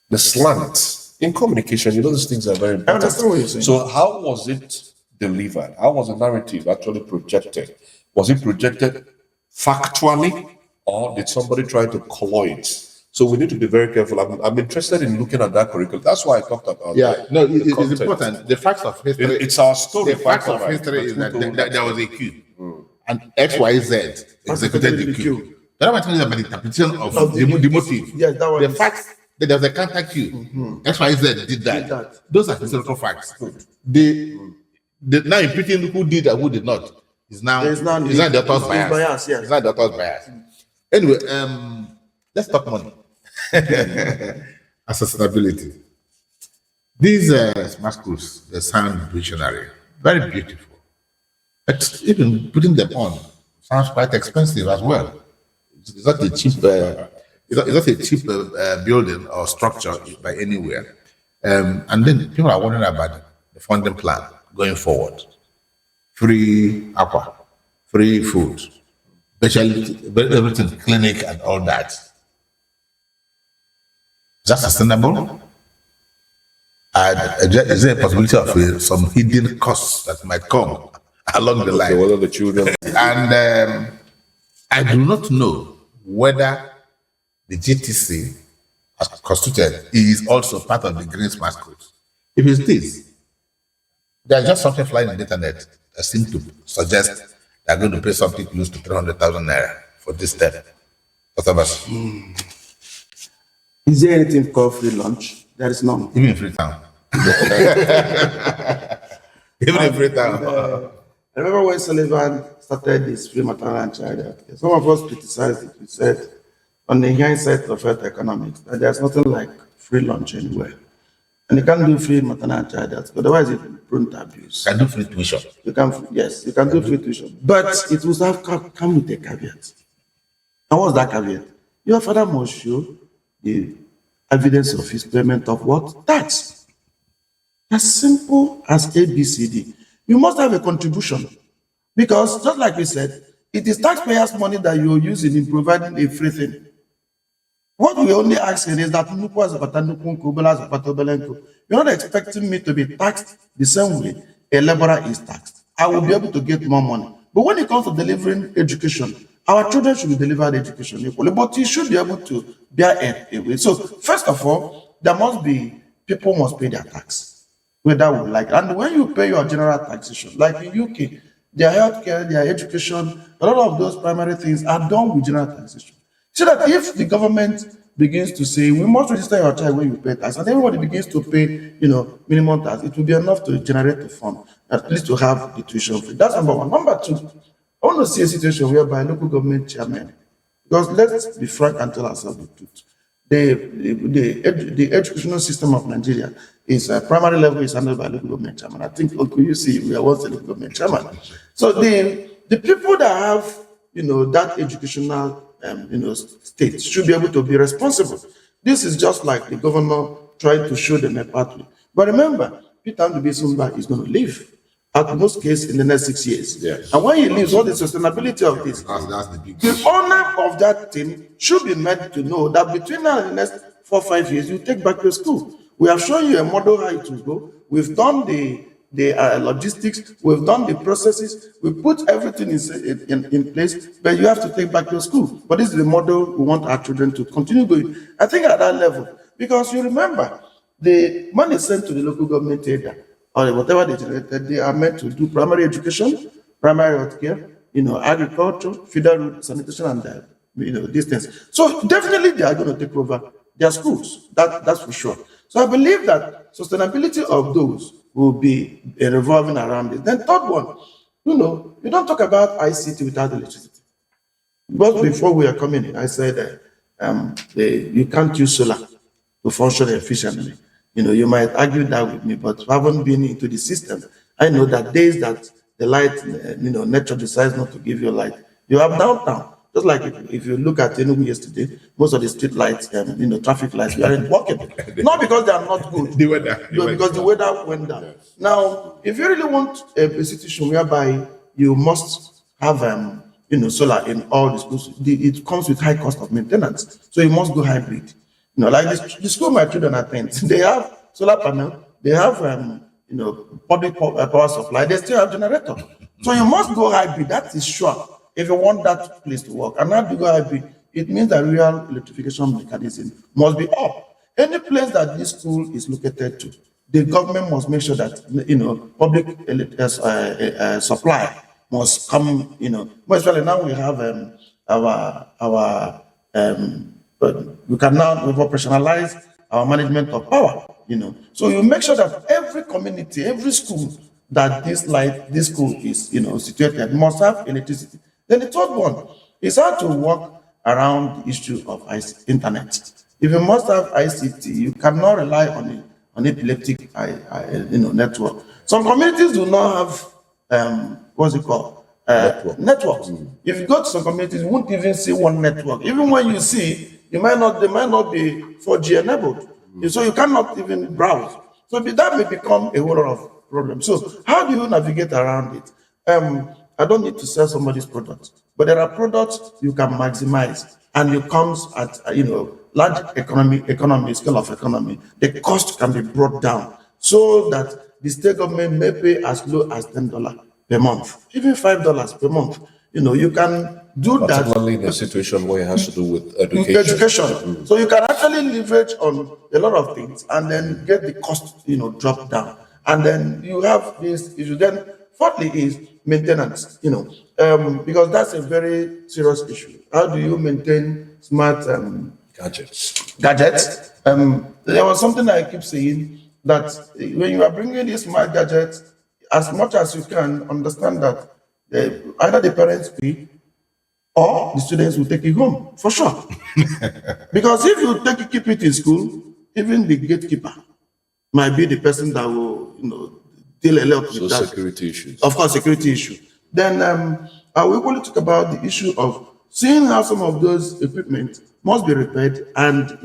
the slant. In communication, these things are very important. I understand what you're saying. So how was it delivered? How was the narrative actually projected? Was it projected factually, or did somebody try to color it? So we need to be very careful. I'm interested in looking at that curriculum. That's why I talked about it's content. important. The facts of history. It's our story. The facts of history is that there was a coup, and XYZ executed the coup. The other one is about the interpretation of the motive. Yes, that was The facts that there was a counter coup. XYZ did that. Those are historical facts. Now impeaching who did and who did not is now the author's bias. Yes. It's not the author's bias. Anyway, let's talk money and sustainability. These smart schools, they sound visionary, very beautiful. But even putting them on sounds quite expensive as well. It's not a cheap, building or structure by anywhere. And then people are wondering about the funding plan going forward. Free aqua, free food, especially everything, clinic and all that. Is that sustainable? And is there a possibility of some hidden costs that might come along the line? What are the children? And I do not know whether the GTC as constituted is also part of the Green Smart Schools. If it is, there's just something flying on the internet that seems to suggest they're going to pay something close to 300,000 naira for this step. Is there anything called free lunch? There is none. Even in Freetown. Even in Freetown. I remember when Sullivan started this free maternal and child health, some of us criticized it. We said, on the hindsight of health economics, that there's nothing like free lunch anywhere. And you can't do free maternal and child health, otherwise it will prone to abuse. Can do free tuition. You can do free tuition. But it will have come with a caveat. And what's that caveat? Your father must show the evidence of his payment of what? Tax. As simple as ABCD. You must have a contribution. Because just like we said, it is taxpayers' money that you're using in providing a free thing. What we only asking is that you're not expecting me to be taxed the same way a laborer is taxed. I will be able to get more money. But when it comes to delivering education, our children should be delivered education equally, but you should be able to bear a way. So first of all, people must pay their tax, whether we like. And when you pay your general taxation, like in UK, their healthcare, their education, a lot of those primary things are done with general taxation. So that if the government begins to say, we must register your child when you pay tax, and everybody begins to pay, minimum tax, it will be enough to generate the fund, at least to have the tuition free. That's number one. Number two, I want to see a situation whereby local government chairman, because let's be frank and tell ourselves the truth. The educational system of Nigeria is primary level is handled by local government chairman. I think we are once a local government chairman. So the people that have that educational state should be able to be responsible. This is just like the governor trying to show them a pathway. But remember, Peter Mbah is going to leave. At most case in the next 6 years. Yes. And when he leaves, what is the sustainability of this? That's the big The owner of that thing should be made to know that between now and the next 4 or 5 years, you take back your school. We have shown you a model how it will go. We've done the logistics, we've done the processes, we put everything in place, but you have to take back your school. But this is the model we want our children to continue going. I think at that level, because you remember, the money sent to the local government area, or whatever they generated, they are meant to do primary education, primary health care, agriculture, feeder sanitation, and these things. So definitely they are going to take over their schools. That's for sure. So I believe that sustainability of those will be revolving around it. Then third one, you don't talk about ICT without electricity. But before we are coming in, I said you can't use solar to function efficiently. You might argue that with me, but haven't been into the system. I know that days that the light, nature decides not to give you light, you have downtown. Just like if you look at Enugu yesterday, most of the street lights, traffic lights, we aren't working. Not because they are not good, The weather. because the weather went down. Yes. Now, if you really want a situation whereby you must have, solar in all the schools, it comes with high cost of maintenance. So you must go hybrid. Like the school my children attend, they have solar panel, they have, public power supply, they still have generator. So you must go hybrid, that is sure, if you want that place to work. And how do you go hybrid? It means that real electrification mechanism must be up. Any place that this school is located to, the government must make sure that, public supply must come, most especially now we have we can now operationalize our management of power, So you make sure that every community, every school that this school is, situated must have electricity. Then the third one is how to work around the issue of internet. If you must have ICT, you cannot rely on epileptic, network. Some communities do not have, what's it called? Networks. If you go to some communities, you won't even see one network. Even when you see, they might not be 4G enabled. So you cannot even browse. So that may become a whole lot of problems. So how do you navigate around it? I don't need to sell somebody's product, but there are products you can maximize, and it comes at large economy scale of economy. The cost can be brought down so that the state government may pay as low as $10 per month, even $5 per month. You can do that. Particularly in a situation where it has to do with education. So you can actually leverage on a lot of things and then get the cost, drop down. And then you have this issue. Then fourthly is maintenance, because that's a very serious issue. How do you maintain smart gadgets? There was something I keep saying, that when you are bringing these smart gadgets, as much as you can understand that either the parents pay or the students will take it home, for sure. Because if you keep it in school, even the gatekeeper might be the person that will, deal a lot with that. Security issues. Of course, security issue. Then I will equally talk about the issue of seeing how some of those equipment must be repaired and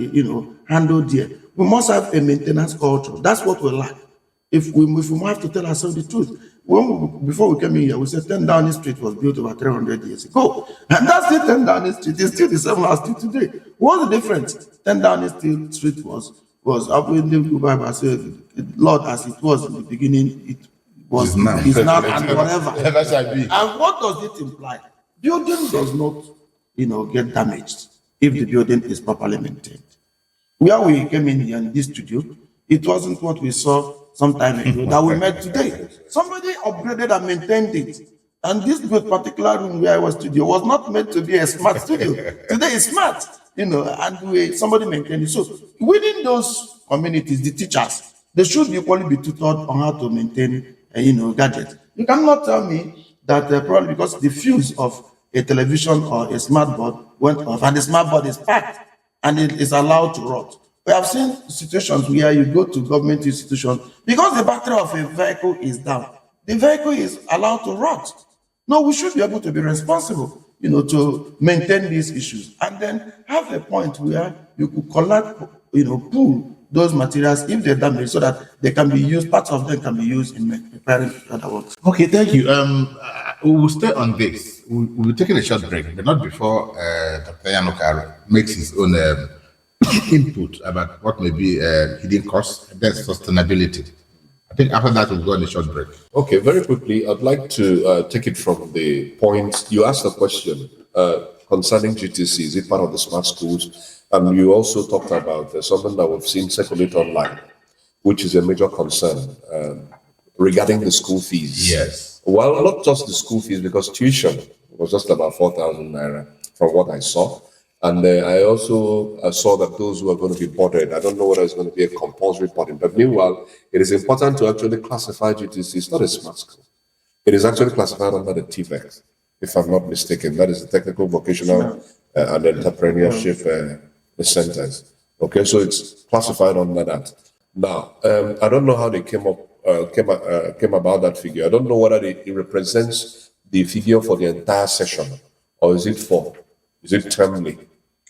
handled there. We must have a maintenance culture. That's what we lack. If we have to tell ourselves the truth. Before we came in here, we said 10 Downing Street was built over 300 years ago. And that's still 10 Downing Street. It's still the same as still today. What's the difference? 10 Downing Street was up in the Bible. I said, Lord, as it was in the beginning, it was is now and whatever. And what does it imply? Building does not, get damaged if the building is properly maintained. Where we came in here in this studio, it wasn't what we saw some time ago that we met today. Somebody upgraded and maintained it. And this particular room where I was studio was not meant to be a smart studio. Today it's smart, and somebody maintained it. So within those communities, the teachers, they should equally be tutored on how to maintain, gadgets. You cannot tell me that probably because the fuse of a television or a smart board went off and the smart board is packed and it is allowed to rot. We have seen situations where you go to government institutions because the battery of a vehicle is down. The vehicle is allowed to rot. No, we should be able to be responsible, to maintain these issues and then have a point where you could collect, pool those materials if they're damaged so that they can be used, parts of them can be used in preparing other works. Okay, thank you. We will stay on this. We'll be taking a short break, but not before Dr. Anyianuka makes his own input about what may be hidden costs and then sustainability. I think after that we'll go on a short break. Okay, very quickly, I'd like to take it from the point you asked a question concerning GTC. Is it part of the smart schools? And you also talked about something that we've seen circulate online, which is a major concern regarding the school fees. Yes. Well, not just the school fees, because tuition was just about 4,000 naira from what I saw. And I also saw that those who are going to be boarded, I don't know whether it's going to be a compulsory boarding, but meanwhile, it is important to actually classify GTC. It's not a smart school. It is actually classified under the TVEC. if I'm not mistaken. That is the technical, vocational, and entrepreneurship centers. Okay, so it's classified under that. Now, I don't know how they came about that figure. I don't know whether it represents the figure for the entire session, or is it termly?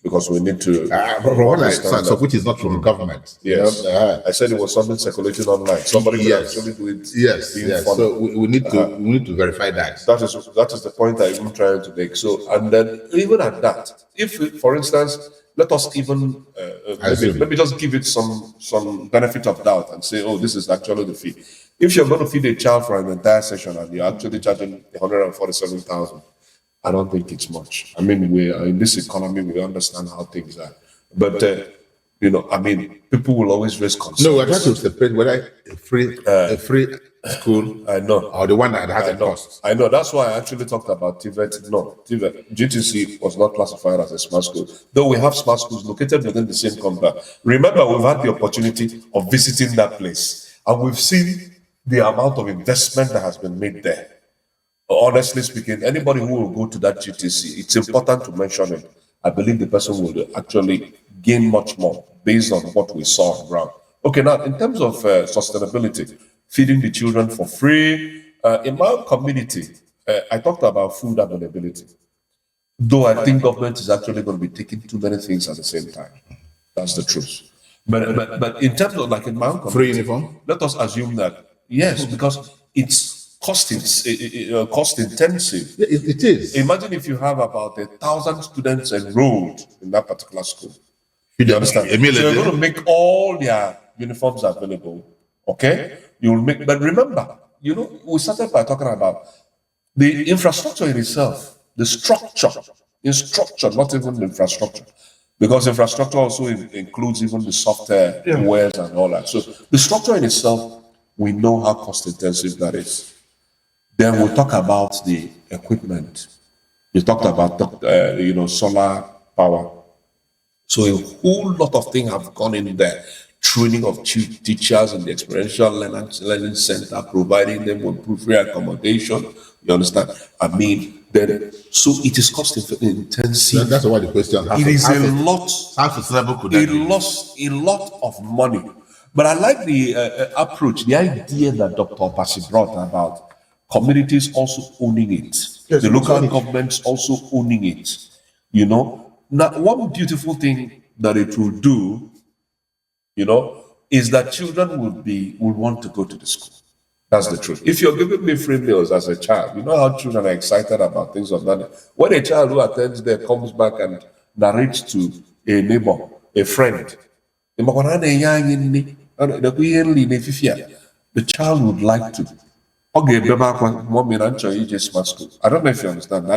Because we need to. From what I saw, so which is not from government. Yes, I said it was something circulating online. Somebody could actually do it. Yes. So we need to verify that. That is the point I'm trying to make. So, and then even at that, if for instance, let us even maybe just give it some benefit of doubt and say, oh, this is actually the fee. If you're going to feed a child for an entire session and you're actually charging 147,000. I don't think it's much. I mean, we are in this economy, we understand how things are. But, people will always raise concerns. No, we're trying to separate whether a free school I know. or the one that has a cost. I know. That's why I actually talked about TVET. No, TVET, GTC was not classified as a smart school, though we have smart schools located within the same compound. Remember, we've had the opportunity of visiting that place, and we've seen the amount of investment that has been made there. Honestly speaking, anybody who will go to that GTC, it's important to mention it. I believe the person will actually gain much more based on what we saw on ground. Okay, now in terms of sustainability, feeding the children for free, in my community, I talked about food availability. Though I think government is actually going to be taking too many things at the same time. That's the truth. But in terms of like in my own community, Free uniform? let us assume that yes, because it's cost intensive. Yeah, it is. Imagine if you have about 1,000 students enrolled in that particular school. You understand? So you're going to make all their uniforms available. Okay? You'll make, but remember, we started by talking about the infrastructure in itself, the structure, not even the infrastructure. Because infrastructure also includes even the software, wares and all that. So the structure in itself, we know how cost intensive that is. Then we'll talk about the equipment. You talked about, solar power. So a whole lot of things have gone in there. Training of teachers in the experiential learning center, providing them with free accommodation. You understand? So it is cost intensive. That's why the question. It is a lot. How sustainable could It that be? lost a lot of money. But I like the approach, the idea that Dr. Obasi brought about communities also owning it, the local governments also owning it. Now one beautiful thing that it will do, is that children will want to go to the school. That's the truth. If you're giving me free meals as a child, you know how children are excited about things of that. When a child who attends there comes back and narrates to a neighbor, a friend, the child would like to. Okay, mommy, I don't know if you understand.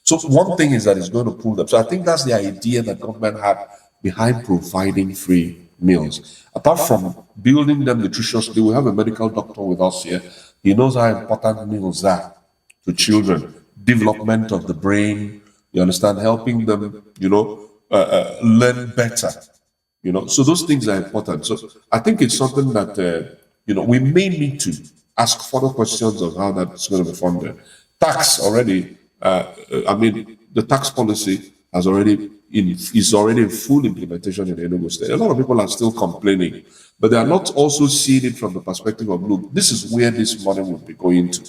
So one thing is that it's going to pull them. So I think that's the idea that government had behind providing free meals. Apart from building them nutritiously, we have a medical doctor with us here. He knows how important meals are to children. Development of the brain, you understand, helping them, learn better. So those things are important. So I think it's something that, we may need to ask further questions of how that's going to be funded. Tax already, the tax policy is already in full implementation in Enugu State. A lot of people are still complaining, but they are not also seeing it from the perspective of, look, this is where this money will be going to.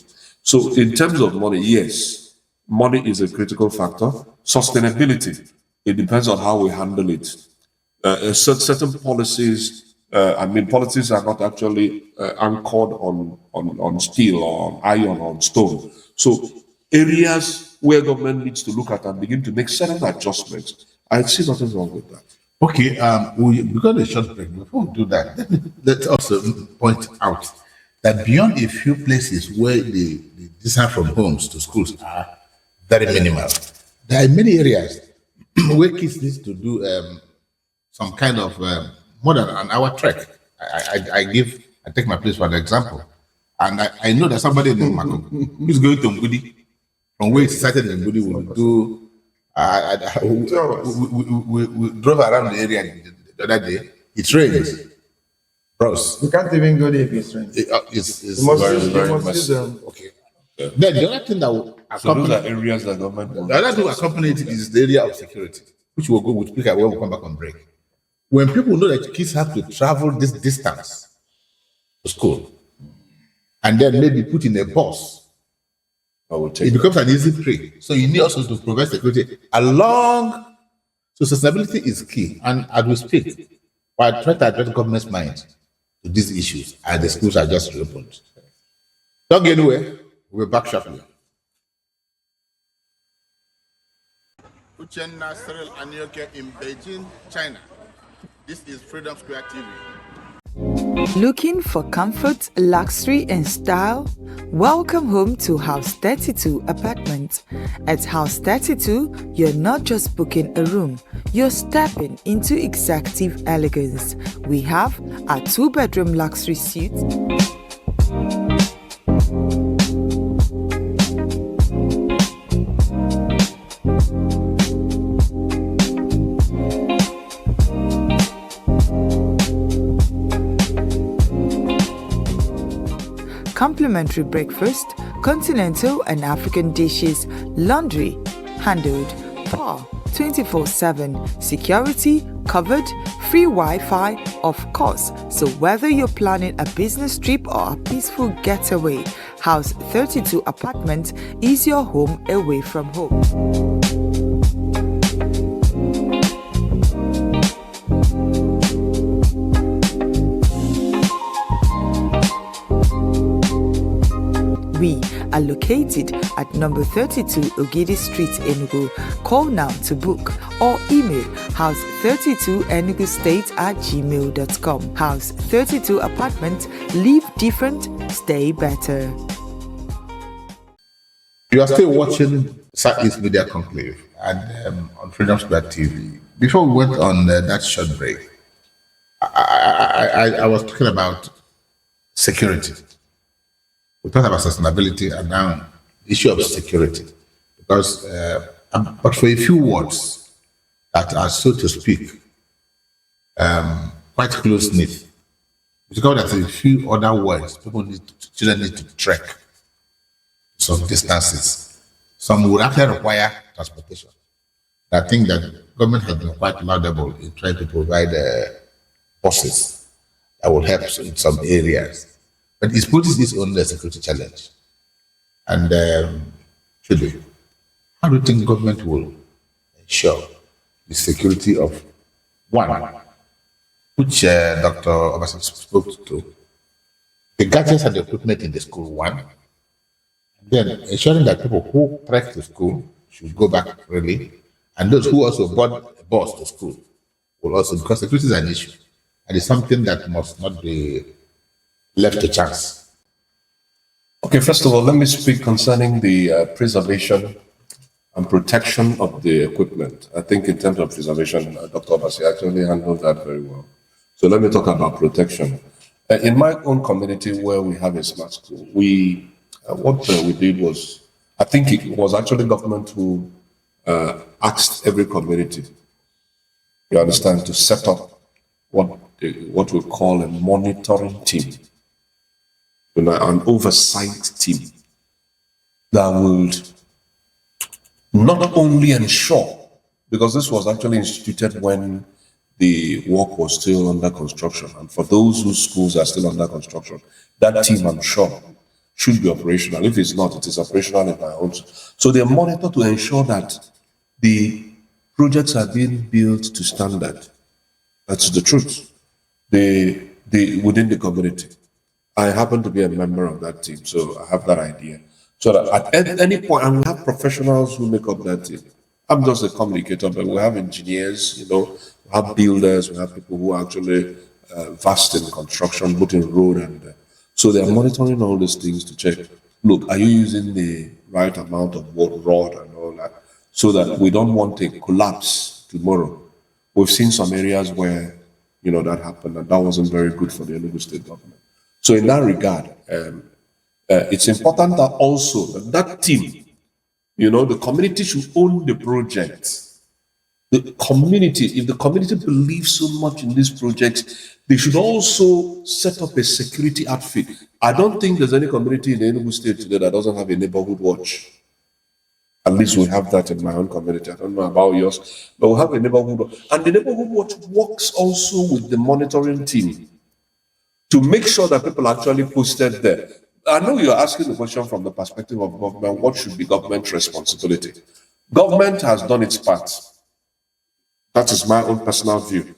So in terms of money, yes, money is a critical factor. Sustainability, it depends on how we handle it. Certain policies, policies are not actually anchored on steel or on iron or on stone. So areas where government needs to look at and begin to make certain adjustments, I see nothing wrong with that. Okay, we got a short break. Before we do that, let's also point out that beyond a few places where the distance from homes to schools are very minimal, there are many areas where kids need to do some kind of more than an hour trek. I take my place for an example, and I know that somebody in Mako who's going to Mbudi, from where it started in Mbudi, will do. We drove around the area the other day. It rains, bros. You can't even go there if it's raining. It's You must very, use- you very must much. use, Okay. Then the other thing that So those are areas that government will. The other thing accompanied it is the area of security, which we'll go with speak when we come back on break. When people know that kids have to travel this distance to school, and then maybe put in a bus, it becomes an easy prey. So you need also to provide security along. So sustainability is key. And as we speak, I try to address the government's mind to these issues as the schools are just reopened. Don't go anywhere. We're back shortly. Uchenna Cyril Anyianuka in Beijing, China. This is Freedom Square TV. Looking for comfort, luxury, and style? Welcome home to House 32 Apartment. At House 32, you're not just booking a room, you're stepping into executive elegance. We have a 2-bedroom luxury suite, complimentary breakfast, continental and African dishes, laundry handled, power 24/7, security covered, free Wi-Fi, of course. So whether you're planning a business trip or a peaceful getaway, House 32 Apartment is your home away from home. We are located at number 32 Ogidi Street, Enugu. Call now to book or email house32enugustate@gmail.com. House 32 Apartment. Live different, stay better. You are still watching Southeast Media Conclave and on Freedom Square TV. Before we went on that short break, I was talking about security. We talked about sustainability and now the issue of security. Because, but for a few words that are, so to speak, quite close-knit, because that a few other words, children need to trek some distances. Some would actually require transportation. I think that government has been quite laudable in trying to provide buses that will help in some areas. But it poses its own security challenge. And should we? How do you think government will ensure the security of one, which Dr. Obasi spoke to, the gadgets and the equipment in the school, one, and then ensuring that people who trek to school should go back really, and those who also board a bus to school will also, because security is an issue, and it's something that must not be left to chance. Okay, first of all, let me speak concerning the preservation and protection of the equipment. I think in terms of preservation, Dr. Obasi actually handled that very well. So let me talk about protection. In my own community where we have a smart school, what we did was, I think it was actually government who asked every community, you understand, to set up what we call a monitoring team, an oversight team that would not only ensure, because this was actually instituted when the work was still under construction, and for those whose schools are still under construction, that team, I'm sure, should be operational. If it's not, it is operational in my own. So they monitor to ensure that the projects are being built to standard. That's the truth. Within the community. I happen to be a member of that team, so I have that idea. So that at any point, and we have professionals who make up that team. I'm just a communicator, but we have engineers, we have builders, we have people who are actually vast in construction, both in road and so they are monitoring all these things to check. Look, are you using the right amount of rod and all that, so that we don't want a collapse tomorrow. We've seen some areas where that happened, and that wasn't very good for the Enugu state government. So in that regard, it's important that also that team, the community should own the project. The community, if the community believes so much in this project, they should also set up a security outfit. I don't think there's any community in the Enugu state today that doesn't have a neighborhood watch. At least we have that in my own community. I don't know about yours, but we have a neighborhood watch. And the neighborhood watch works also with the monitoring team to make sure that people actually posted there. I know you're asking the question from the perspective of government, what should be government responsibility? Government has done its part. That is my own personal view.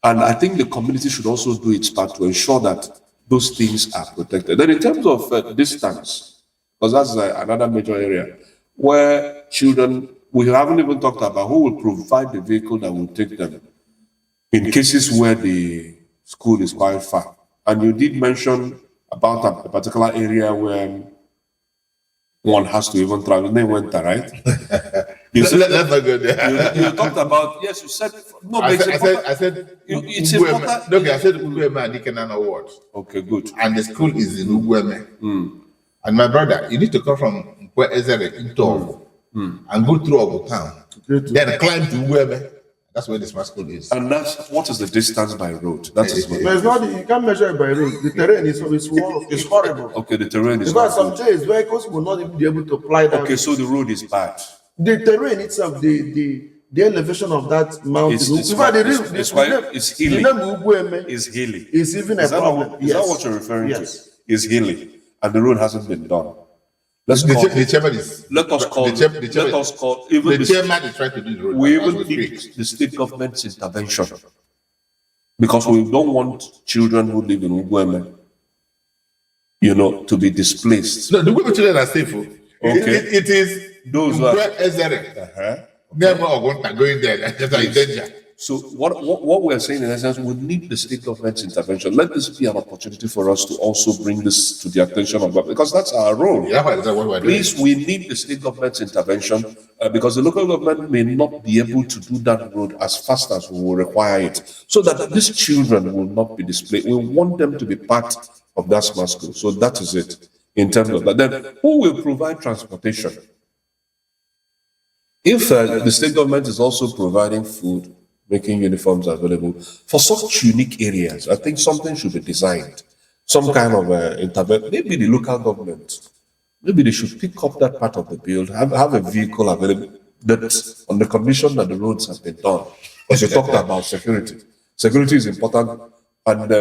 And I think the community should also do its part to ensure that those things are protected. Then in terms of distance, because that's another major area, where children, we haven't even talked about who will provide the vehicle that will take them in cases where the school is quite far. And you did mention about a particular area where one has to even travel. They went there, right? You said, Let's not go there. you talked about, yes, you said, no, but I it's said, important. I said, It's Ugueme. important. Okay, I said Ugueme and Ikenana Ward. Okay, good. And the school is in Ugueme. And my brother, you need to come from Ezere into Ogu and go through Ogu town. Then climb to Ugueme. That's where the smart school is. And that's, what is the distance by road? That is what. But it's not, you can't measure it by road. The terrain is it's horrible. Okay, the terrain is Because not some days vehicles will not even be able to apply that. okay, so the road is bad. The terrain itself, the elevation of that mountain. It's in fact, hilly. the name Ugueme It's hilly. is even a Is that problem. what- is that what you're referring Yes. to? It's hilly, and the road hasn't been done. Let's The, call. the chairman is. Let us call. The, chair- the chairman, Let us call. Even the chairman is trying to do the road. we as even we need speak. the state government's intervention because we don't want children who live in Ugueme, to be displaced. No, the Ugueme children are safe. Okay. It is Those who are- Ezere. Uh-huh. Never Ogunta going there. That's in danger. So what we're saying in essence, we need the state government's intervention. Let this be an opportunity for us to also bring this to the attention of government because that's our role. Yeah, that's what we're doing. Please, we need the state government's intervention because the local government may not be able to do that road as fast as we will require it, so that these children will not be displaced. We want them to be part of that smart school. So that is it in terms of that. Then, who will provide transportation? If the state government is also providing food, making uniforms available for such unique areas, I think something should be designed. Some kind of intervention. Maybe the local government, maybe they should pick up that part of the bill, have a vehicle available that on the condition that the roads have been done. Because you talked about security. Security is important, and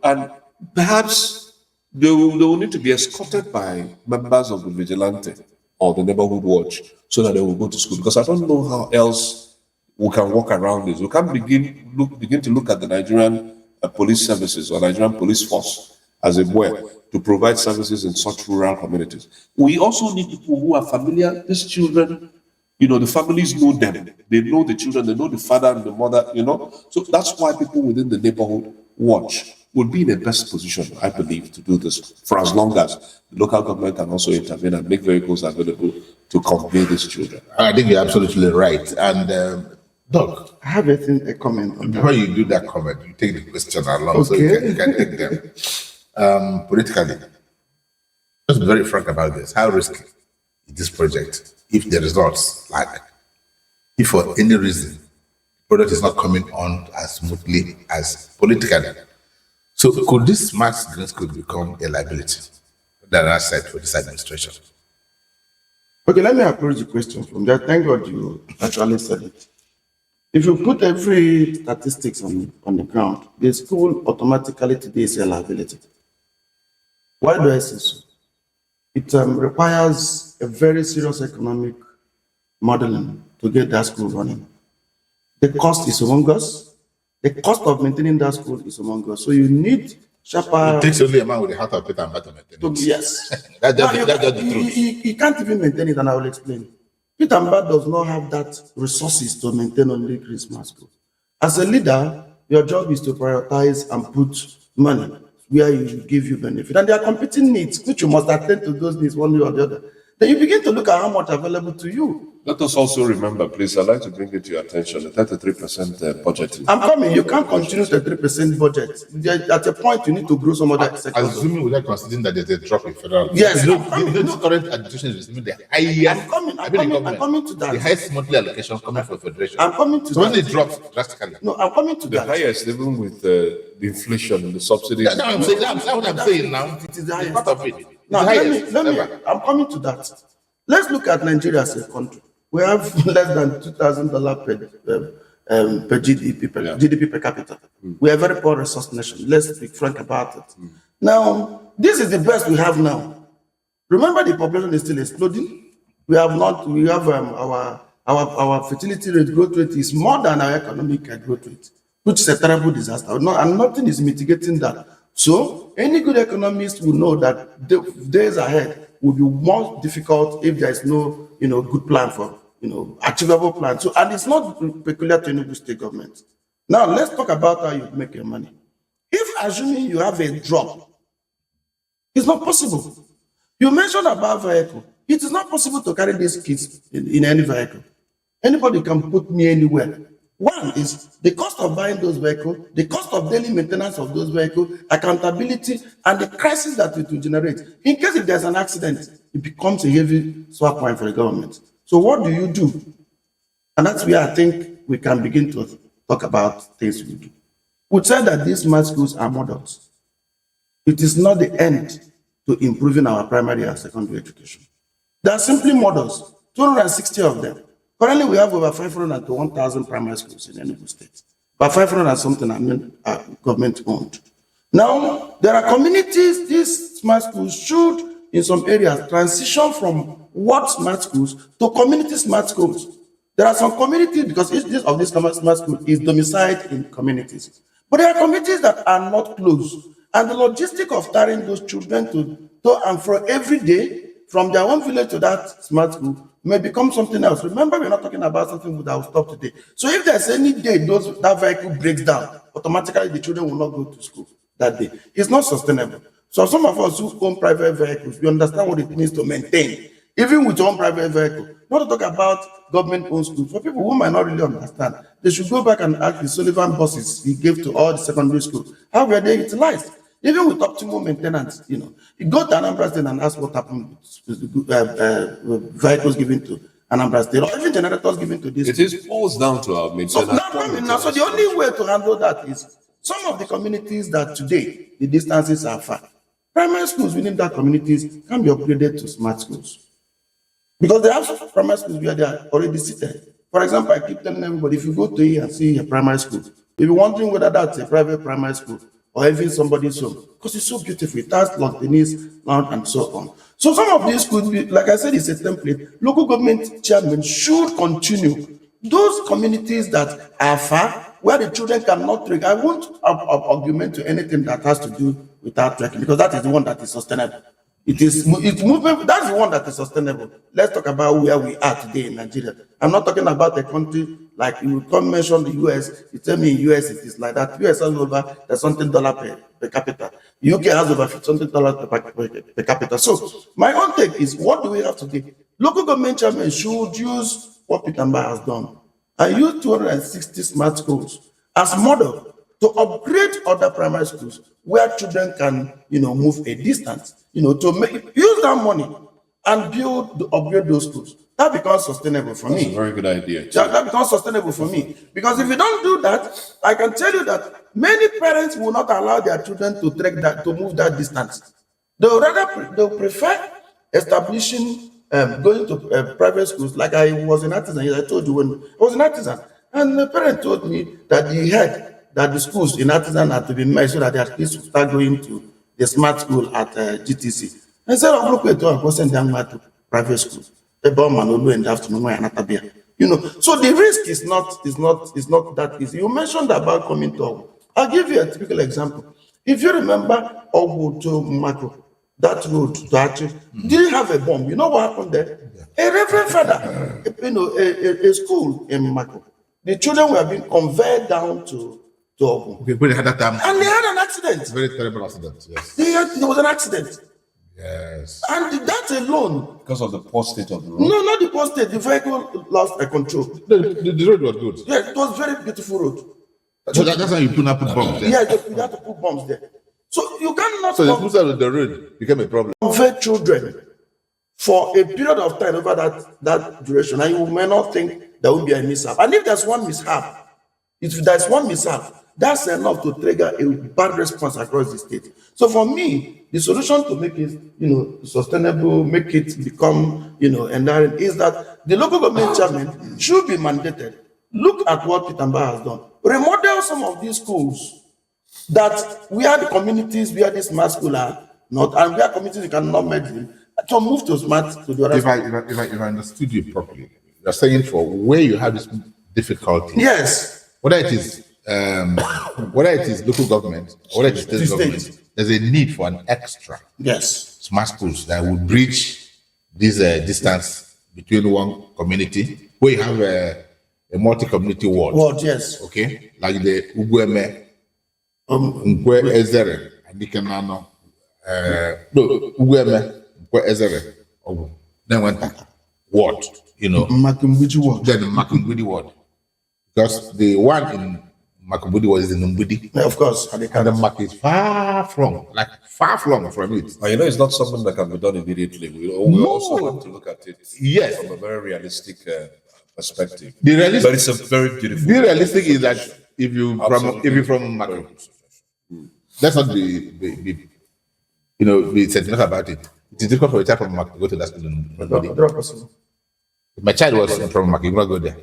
and perhaps they will need to be escorted by members of the vigilante or the neighborhood watch so that they will go to school. Because I don't know how else we can walk around this. We can begin to look at the Nigerian police services or Nigerian police force as a way to provide services in such rural communities. We also need people who are familiar. These children, the families know them. They know the children. They know the father and the mother. So that's why people within the neighborhood watch would be in the best position, I believe, to do this for as long as the local government can also intervene and make vehicles available to convey these children. I think you're absolutely right. And Doc, I have a comment on that. before you do that comment, you take the question along so you can take them. Politically, let's be very frank about this. How risky is this project if the results, if for any reason, the product is not coming on as smoothly as politically? So could this smart green school become a liability than an asset for this administration? Okay, let me approach the question from there. Thank God you actually said it. If you put every statistics on the ground, the school automatically today is a liability. Why do I say so? It requires a very serious economic modeling to get that school running. The cost is humongous. The cost of maintaining that school is humongous. So you need sharper. It takes only a man with a heart of Peter Mbah to maintain it. Yes. That's Now, just the truth. he can't even maintain it, and I will explain. Peter Mbah does not have that resources to maintain only Christmas school. As a leader, your job is to prioritize and put money where you give you benefit. And there are competing needs, which you must attend to those needs one way or the other. Then you begin to look at how much available to you. Let us also remember, please, I'd like to bring it to your attention, the 33% budget. I'm coming. You can't continue the 3% budget. At a point, you need to grow some other sectors. Assuming without considering that there's a drop in federal. Yes, the I'm current administration is receiving the highest. I'm coming to that. The highest monthly allocation coming from federation. I'm coming to So when that. it drops drastically. No, I'm coming to The that. highest, even with the inflation, the subsidies. That's what I'm saying. That's what I'm saying now. It is the highest. Part of it. Now, It's the highest let me, ever. I'm coming to that. let's look at Nigeria as a country. We have less than $2,000 per GDP per capita. We are a very poor resource nation. Let's be frank about it. Now, this is the best we have now. Remember, the population is still exploding. We have our fertility rate, growth rate is more than our economic growth rate, which is a terrible disaster. And nothing is mitigating that. So any good economist will know that the days ahead will be more difficult if there is no, good plan for, achievable plan. So, and it's not peculiar to Enugu state government. Now let's talk about how you make your money. If assuming you have a drop, it's not possible. You mentioned about vehicle. It is not possible to carry these kids in any vehicle. Anybody can put me anywhere. One is the cost of buying those vehicles, the cost of daily maintenance of those vehicles, accountability, and the crisis that it will generate. In case if there's an accident, it becomes a heavy swap point for the government. So what do you do? And that's where I think we can begin to talk about things we do. We said that these smart schools are models. It is not the end to improving our primary and secondary education. They are simply models, 260 of them. Currently, we have over 500 to 1,000 primary schools in Enugu State. But 500 and something are government owned. Now, there are communities, these smart schools should, in some areas, transition from what smart schools to community smart schools. There are some communities, because each of these smart schools is domiciled in communities. But there are communities that are not close. And the logistic of carrying those children to and fro every day from their own village to that smart school may become something else. Remember, we're not talking about something that will stop today. So if there's any day that vehicle breaks down, automatically the children will not go to school that day. It's not sustainable. So some of us who own private vehicles, we understand what it means to maintain, even with your own private vehicle. Not to talk about government-owned schools. For people who might not really understand, they should go back and ask the Sullivan buses he gave to all the secondary schools. How were they utilized? Even with optimal maintenance, you go to Anambra State and ask what happened with vehicles given to Anambra State, or even generators given to this. It is falls down to our maintenance. So the only way to handle that is some of the communities that today the distances are far. Primary schools within that communities can be upgraded to smart schools. Because they have primary schools where they are already seated. For example, I keep telling everybody, if you go to here and see a primary school, if you're wondering whether that's a private primary school or even somebody's home, because it's so beautiful, it has lawn tennis, lawn, and so on. So some of these could be, like I said, it's a template. Local government chairmen should continue. Those communities that are far, where the children cannot trek, I won't argument to anything that has to do with that trekking, because that is the one that is sustainable. It's movement. That's the one that is sustainable. Let's talk about where we are today in Nigeria. I'm not talking about a country like you come mention the US. You tell me in US it is like that. US has over something dollar per capita. UK has over something dollars per capita. So my own take is, what do we have to do? Local government chairmen should use what Peter Mbah has done and use 260 smart schools as model to upgrade other primary schools where children can, move a distance, to use that money and upgrade those schools. That becomes sustainable for me. That's a very good idea. That becomes sustainable for me. Because if you don't do that, I can tell you that many parents will not allow their children to move that distance. They'll prefer establishing, going to private schools. Like I was in Artisan, I told you when I was in Artisan, and the parent told me that he heard that the schools in Artisan had to be made so that their kids would start going to the smart school at GTC. I said, I'm going to go send them to private schools. In the afternoon, so the risk is not that easy. You mentioned about coming to Ogu. I'll give you a typical example. If you remember Ogu to Mako, that road to Achi, didn't have a bomb. You know what happened there? A reverend father, a school in Mako. The children were being conveyed down to Ogu. Okay, but they had that time. And they had an accident. Very terrible accident, yes. There was an accident. Yes. And that alone. Because of the poor state of the road? No, not the poor state. The vehicle lost control. The road was good. Yeah, it was a very beautiful road. So that's why you put bombs there. Yeah, you had to put bombs there. So you cannot. So the closer the road became a problem. Convert children for a period of time over that duration, and you may not think there will be a mishap. And if there's one mishap, that's enough to trigger a bad response across the state. So for me, the solution to make it, sustainable, make it become, enduring, is that the local government chairman should be mandated. Look at what Peter Mbah has done. Remodel some of these schools that where the communities where this smart school are not, and where communities you cannot make them, to move to smart to the other. If I understood you properly, you're saying for where you have this difficulty. Yes. Whether it is local government, or whether it is state government, there's a need for an extra smart schools that will bridge this distance between one community where you have a multi-community ward. Yes. Okay, like the Ugueme, Nkwe Ezere, and Nikanano. Ugueme, Nkwe Ezere, then went ward. Makumbiji ward. Then Makumbudi ward, because the one in Makumbudi was in Umbudi. Of course. And the market is far from it. And it's not something that can be done immediately. We also have to look at it from a very realistic perspective. But it's a very beautiful. The realistic is that if you from Makumbudi, let's not be sentimental about it. It is difficult for a child from Makumbudi to go to that school. If my child was from Makumbudi, not go there.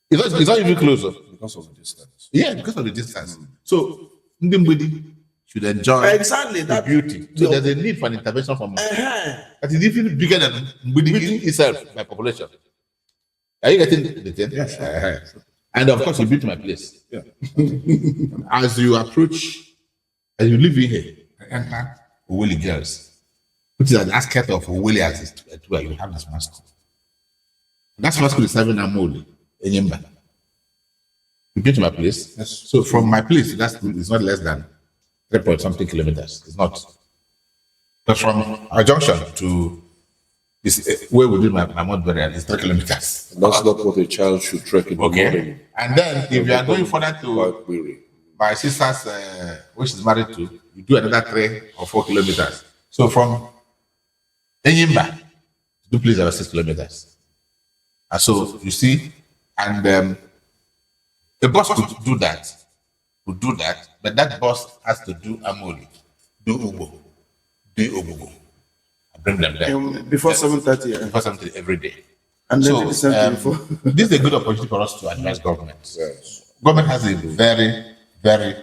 It's not even closer. Because of the distance. Yeah, because of the distance. So, Ndimbudi should enjoy the beauty. So, there's a need for an intervention from that is even bigger than Mbudi itself by population. Are you getting the thing? Yes. And of course, you built my place. Yeah. As you live in here, enter Oweli girls, which is an aspect of Oweli artist, where you have this mask. That mask is serving Amoli. Enyimba. You came to my place. Yes. So from my place, it's not less than 3-point-something kilometers. It's not. But from our junction to this where we did my mouth burial is 3 kilometers. And that's not what a child should trek in the morning. And then if you are going further to my sister's, which is married to, you do another 3 or 4 kilometers. So from Enyimba to place about 6 kilometers. And so you see. And the bus could do that, but that bus has to do Amoli, do Ugo, do Obugo, and bring them there. Before 7:30. Before 7:30 every day. And then this is a good opportunity for us to advise government. Yes. Government has a very, very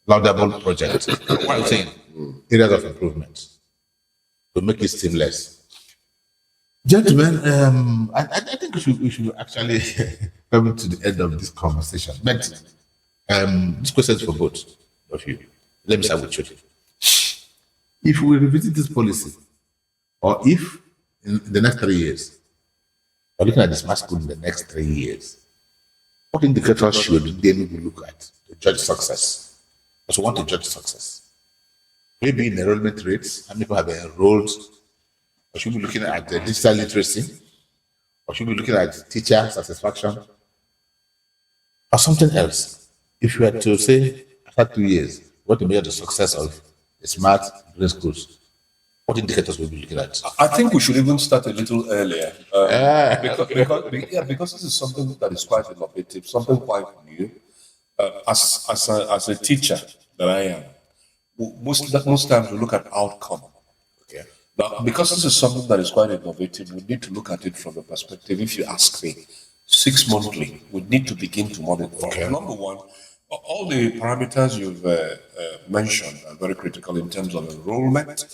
laudable project. What I'm saying, areas of improvement to make it seamless. Gentlemen, I think we should actually come to the end of this conversation. But this question is for both of you. Let me start with you. If we revisit this policy, or if in the next 3 years, we're looking at the smart school in the next 3 years, what indicators should then we look at to judge success? Because we want to judge success. Maybe in enrollment rates, how many people have been enrolled? Or should we be looking at digital literacy? Or should we be looking at teacher satisfaction? Or something else? If you had to say, after 2 years, what to measure the success of the smart grade schools, what indicators will be looking at? I think we should even start a little earlier. Because this is something that is quite innovative, something quite new. As a teacher that I am, most times we look at outcome. Okay. Now, because this is something that is quite innovative, we need to look at it from the perspective, if you ask me, 6 monthly, we need to begin to monitor. Okay. Number one, all the parameters you've mentioned are very critical in terms of enrollment,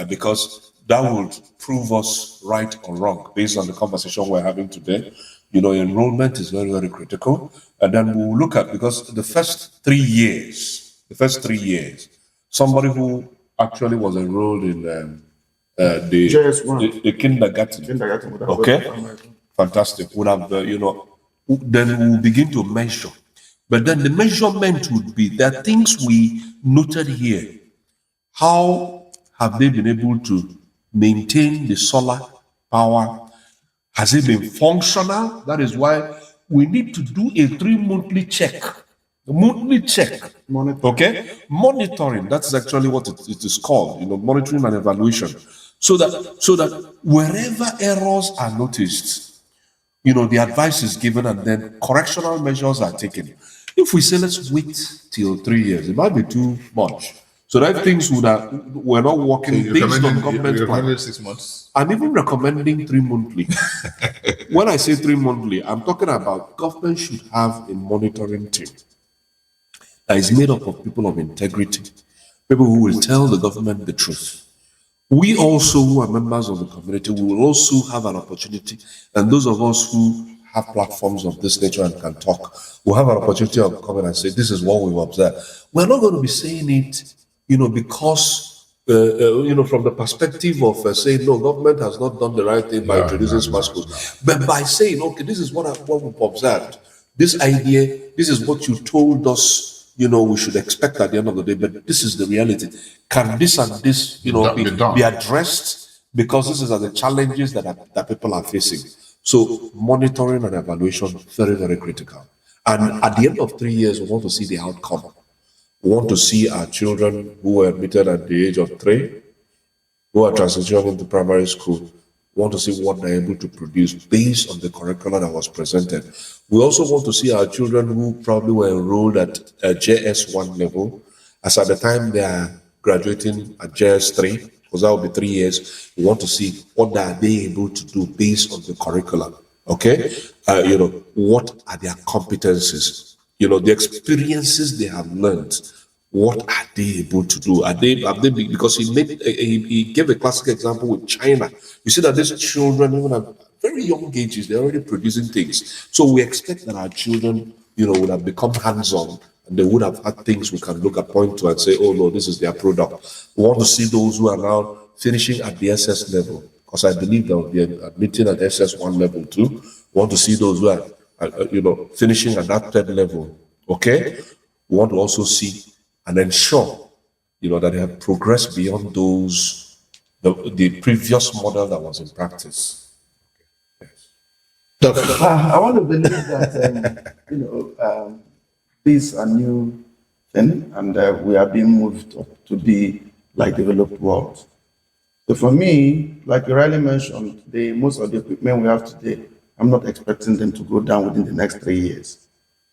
because that would prove us right or wrong based on the conversation we're having today. Enrollment is very, very critical. And then we'll look at, because the first 3 years, somebody who actually was enrolled in the kindergarten. Okay, fantastic. Would have, then we'll begin to measure. But then the measurement would be, there are things we noted here. How have they been able to maintain the solar power? Has it been functional? That is why we need to do a 3-monthly check. A monthly check. Okay? Monitoring. That's actually what it is called. Monitoring and evaluation. So that wherever errors are noticed, the advice is given and then correctional measures are taken. If we say let's wait till 3 years, it might be too much. So that things were not working based on government plan. 6 months. I'm even recommending 3 monthly. When I say 3 monthly, I'm talking about government should have a monitoring team that is made up of people of integrity, people who will tell the government the truth. We also, who are members of the community, we will also have an opportunity, and those of us who have platforms of this nature and can talk, will have an opportunity of coming and say, this is what we've observed. We're not going to be saying it, because, from the perspective of saying, no, government has not done the right thing by introducing smart schools, but by saying, okay, this is what we've observed. This idea, this is what you told us, we should expect at the end of the day, but this is the reality. Can this and this, be addressed? Because this is the challenges that people are facing. So monitoring and evaluation, very, very critical. And at the end of 3 years, we want to see the outcome. We want to see our children who were admitted at the age of 3, who are transitioning into primary school, we want to see what they're able to produce based on the curriculum that was presented. We also want to see our children who probably were enrolled at JS1 level, as at the time they are graduating at JS3, because that will be 3 years. We want to see what are they able to do based on the curriculum. Okay, what are their competencies? The experiences they have learned. What are they able to do? Are they because he gave a classic example with China. You see that these children, even at very young ages, they're already producing things. So we expect that our children, would have become hands-on, and they would have had things we can look at, point to and say, oh no, this is their product. We want to see those who are now finishing at the SS level, because I believe there will be admitting at SS1 level too. We want to see those who are, finishing at that 3rd level. Okay? We want to also see and ensure, that they have progressed beyond the previous model that was in practice. Yes. I want to believe that, this is a new thing, and we are being moved up to be like developed world. So for me, like you rightly mentioned, most of the equipment we have today, I'm not expecting them to go down within the next 3 years.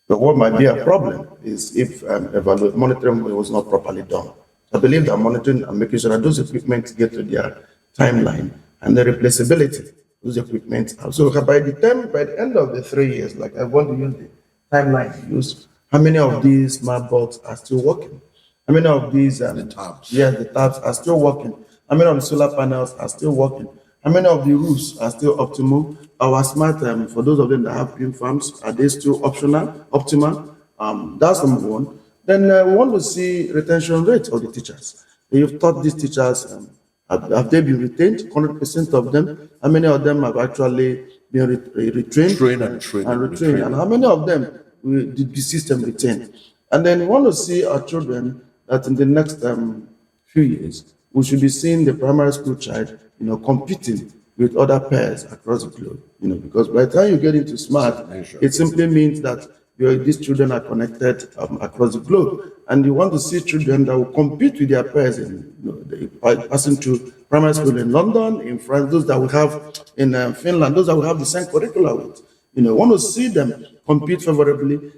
But what might be a problem is if monitoring was not properly done. So I believe that monitoring and making sure that those equipment get to their timeline and the replaceability of those equipment. So by the end of the 3 years, like I want to use the timeline to use, how many of these smart bulbs are still working? How many of these the tabs? Yeah, the tabs are still working. How many of the solar panels are still working? How many of the roofs are still optimal? Our smart, for those of them that have green farms, are they still optimal? That's number one. Then we want to see retention rate of the teachers. You've taught these teachers, have they been retained? 100% of them. How many of them have actually been retrained? Trained and retrained. And how many of them did the system retain? And then we want to see our children that in the next few years, we should be seeing the primary school child, competing with other pairs across the globe, because by the time you get into smart, it simply means that these children are connected across the globe, and you want to see children that will compete with their peers passing through primary school in London, in France, those that we have in Finland, those that we have the same curricula with. Want to see them compete favorably.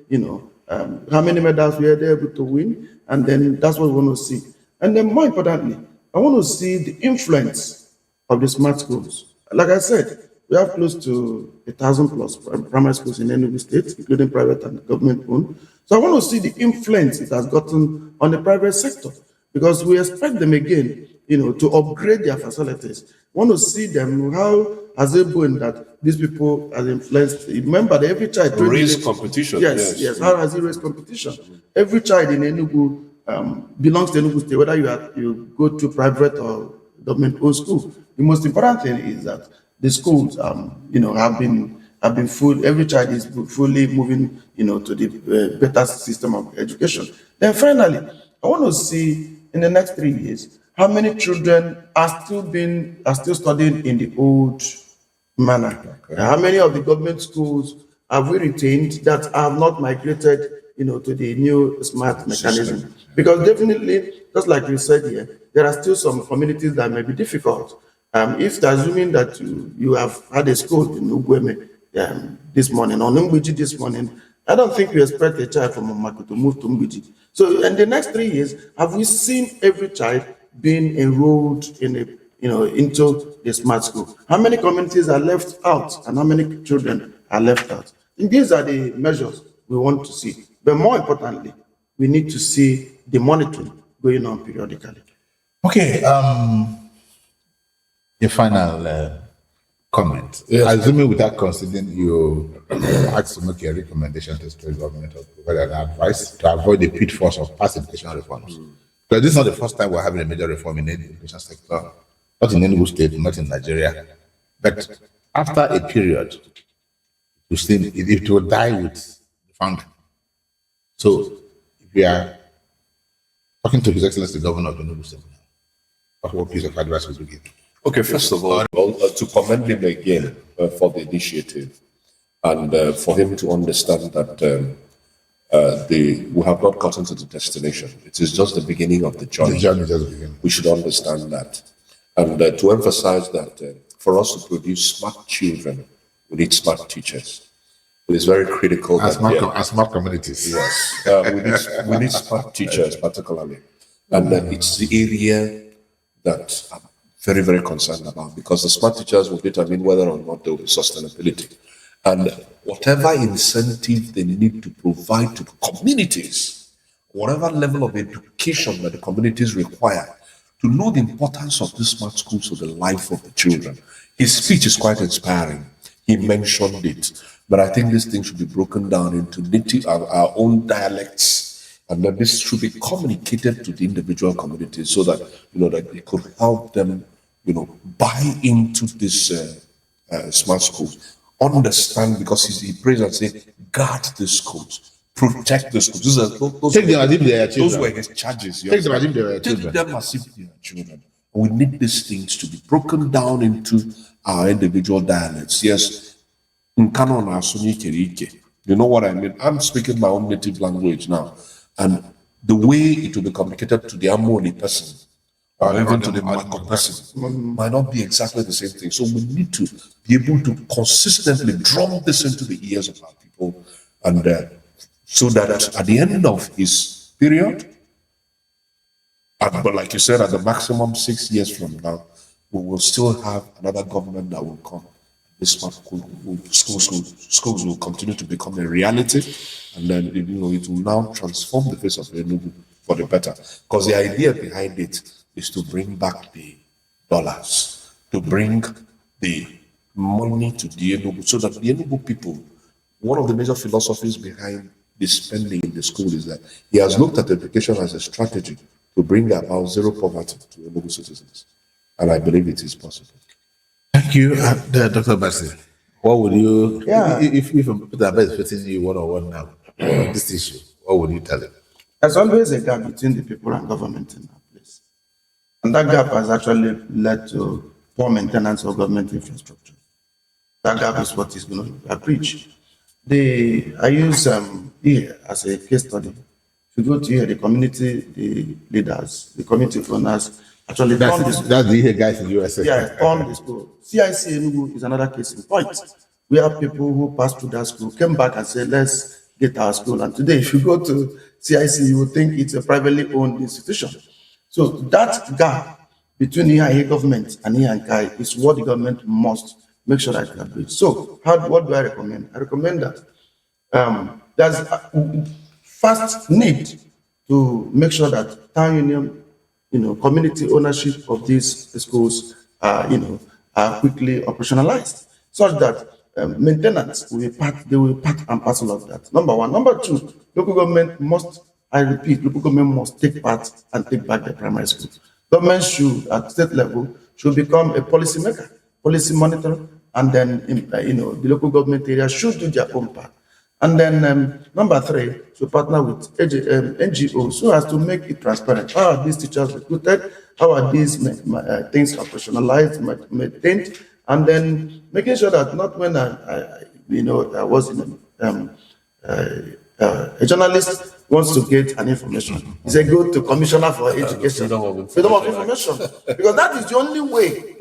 How many medals we are able to win, and then that's what we want to see. And then more importantly, I want to see the influence of the smart schools. Like I said, we have close to 1,000 plus primary schools in Enugu State, including private and government owned. So I want to see the influence it has gotten on the private sector, because we expect them again, to upgrade their facilities. We want to see them, how has it been that these people have influenced. Remember that every child raise competition. Yes. How has it raised competition? Every child in Enugu belongs to Enugu State, whether you go to private or government owned school. The most important thing is that the schools, have been full. Every child is fully moving, to the better system of education. Then finally, I want to see in the next 3 years how many children are still studying in the old manner. Okay. How many of the government schools have we retained that have not migrated, to the new smart mechanism? Because definitely, just like you said here, there are still some communities that may be difficult. If assuming that you have had a school in Ugweme this morning, or Nungwiji this morning, I don't think we expect a child from Omako to move to Mbiji. So in the next 3 years, have we seen every child being enrolled in a, into a smart school? How many communities are left out and how many children are left out? And these are the measures we want to see. But more importantly, we need to see the monitoring going on periodically. Okay, a final comment. Yes. Assuming without considering you asked to make a recommendation to the state government or provide an advice to avoid the pitfalls of past educational reforms. Because this is not the first time we're having a major reform in the education sector, not in Enugu State, not in Nigeria. But after a period, you see it will die with the founder. So if we are talking to His Excellency the Governor of Enugu State, what piece of advice would you give? Okay, first of all, to commend him again for the initiative and for him to understand that we have not gotten to the destination. It is just the beginning of the journey. The journey just beginning. We should understand that. And to emphasize that for us to produce smart children, we need smart teachers. It is very critical. As smart communities. Yes, we need smart teachers particularly. And it's the area that I'm very, very concerned about, because the smart teachers will determine whether or not there will be sustainability. And whatever incentive they need to provide to the communities, whatever level of education that the communities require, to know the importance of these smart schools to the life of the children. His speech is quite inspiring. He mentioned it. But I think this thing should be broken down into native, our own dialects, and that this should be communicated to the individual communities so that, that it could help them, buy into this smart schools. Understand, because he prays and say, guard the schools, protect the schools. Take them as if they are children. Those were his charges. Take them as if they were children. Take them as if they are children. We need these things to be broken down into our individual dialects. Yes, you know what I mean? I'm speaking my own native language now. And the way it will be communicated to the Amoni person, or even to the Mako person, might not be exactly the same thing. So we need to be able to consistently drum this into the ears of our people, and so that at the end of his period, but like you said, at the maximum 6 years from now, we will still have another government that will come. This schools will continue to become a reality, and then it will now transform the face of Enugu for the better. Because the idea behind it is to bring back the dollars, to bring the money to the Enugu, so that the Enugu people, one of the major philosophies behind the spending in the school is that he has looked at education as a strategy to bring about zero poverty to Enugu citizens. And I believe it is possible. Thank you, Dr. Obasi. What would you, if Peter Mbah is facing you one-on-one now on this issue, what would you tell him? There's always a gap between the people and government in that place. And that gap has actually led to poor maintenance of government infrastructure. That gap is what is going to preach. I use here as a case study. If you go to here, the community, the leaders, the community owners, actually, that's the guys in the USA. Yeah, on the school. CIC Enugu is another case in point. We have people who passed through that school, came back and said, let's get our school. And today, if you go to CIC, you would think it's a privately owned institution. So that gap between here government and here and Kai is what the government must make sure that it bridge. So what do I recommend? I recommend that there's a first need to make sure that town union, community ownership of these schools are quickly operationalized, such that maintenance will be part and parcel of that. Number one. Number two, local government must take part and take back the primary schools. Government should, at state level, should become a policy maker, policy monitor, and then the local government area should do their own part. And then number three, to partner with NGOs so as to make it transparent. How are these teachers recruited? How are these things operationalized, maintained? And then making sure that not when I was in a journalist wants to get an information, he said go to Commissioner for Education, freedom of information, because that is the only way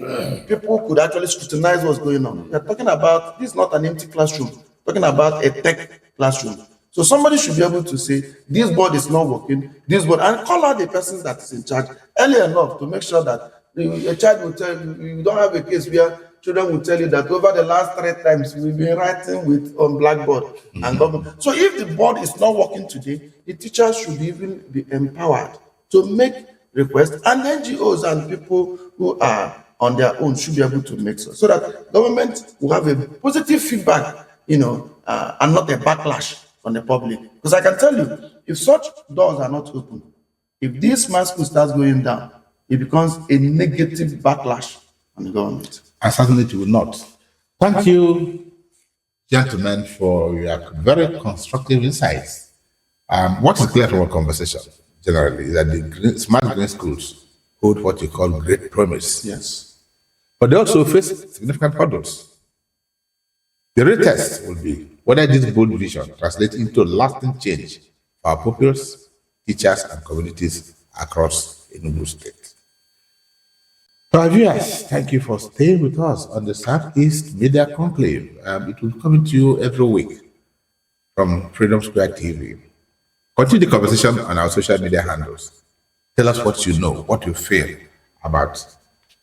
people could actually scrutinize what's going on. We are talking about, this is not an empty classroom. Talking about a tech classroom. So somebody should be able to say, this board is not working, this board, and call out the person that is in charge early enough to make sure that a child will tell you, you don't have a case where children will tell you that over the last 3 times we've been writing with on blackboard and government. So if the board is not working today, the teachers should even be empowered to make requests, and NGOs and people who are on their own should be able to make so that government will have a positive feedback, and not a backlash from the public. Because I can tell you, if such doors are not open, if this mass school starts going down, it becomes a negative backlash on the government. And certainly it will not. Thank you, gentlemen, for your very constructive insights. What is clear from our conversation generally is that the smart green schools hold what you call great promise. Yes. But they also face significant hurdles. The real test will be whether this bold vision translates into lasting change for our pupils, teachers, and communities across Enugu State. To our viewers, thank you for staying with us on the Southeast Media Conclave. It will come to you every week from Freedom Square TV. Continue the conversation on our social media handles. Tell us what you know, what you feel about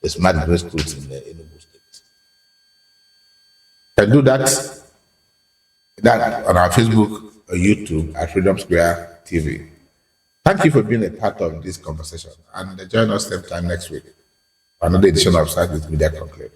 the smart grade schools in the Enugu State. You can do that on our Facebook or YouTube at Freedom Square TV. Thank you for being a part of this conversation, and join us same time next week for another edition of Southeast Media Conclave.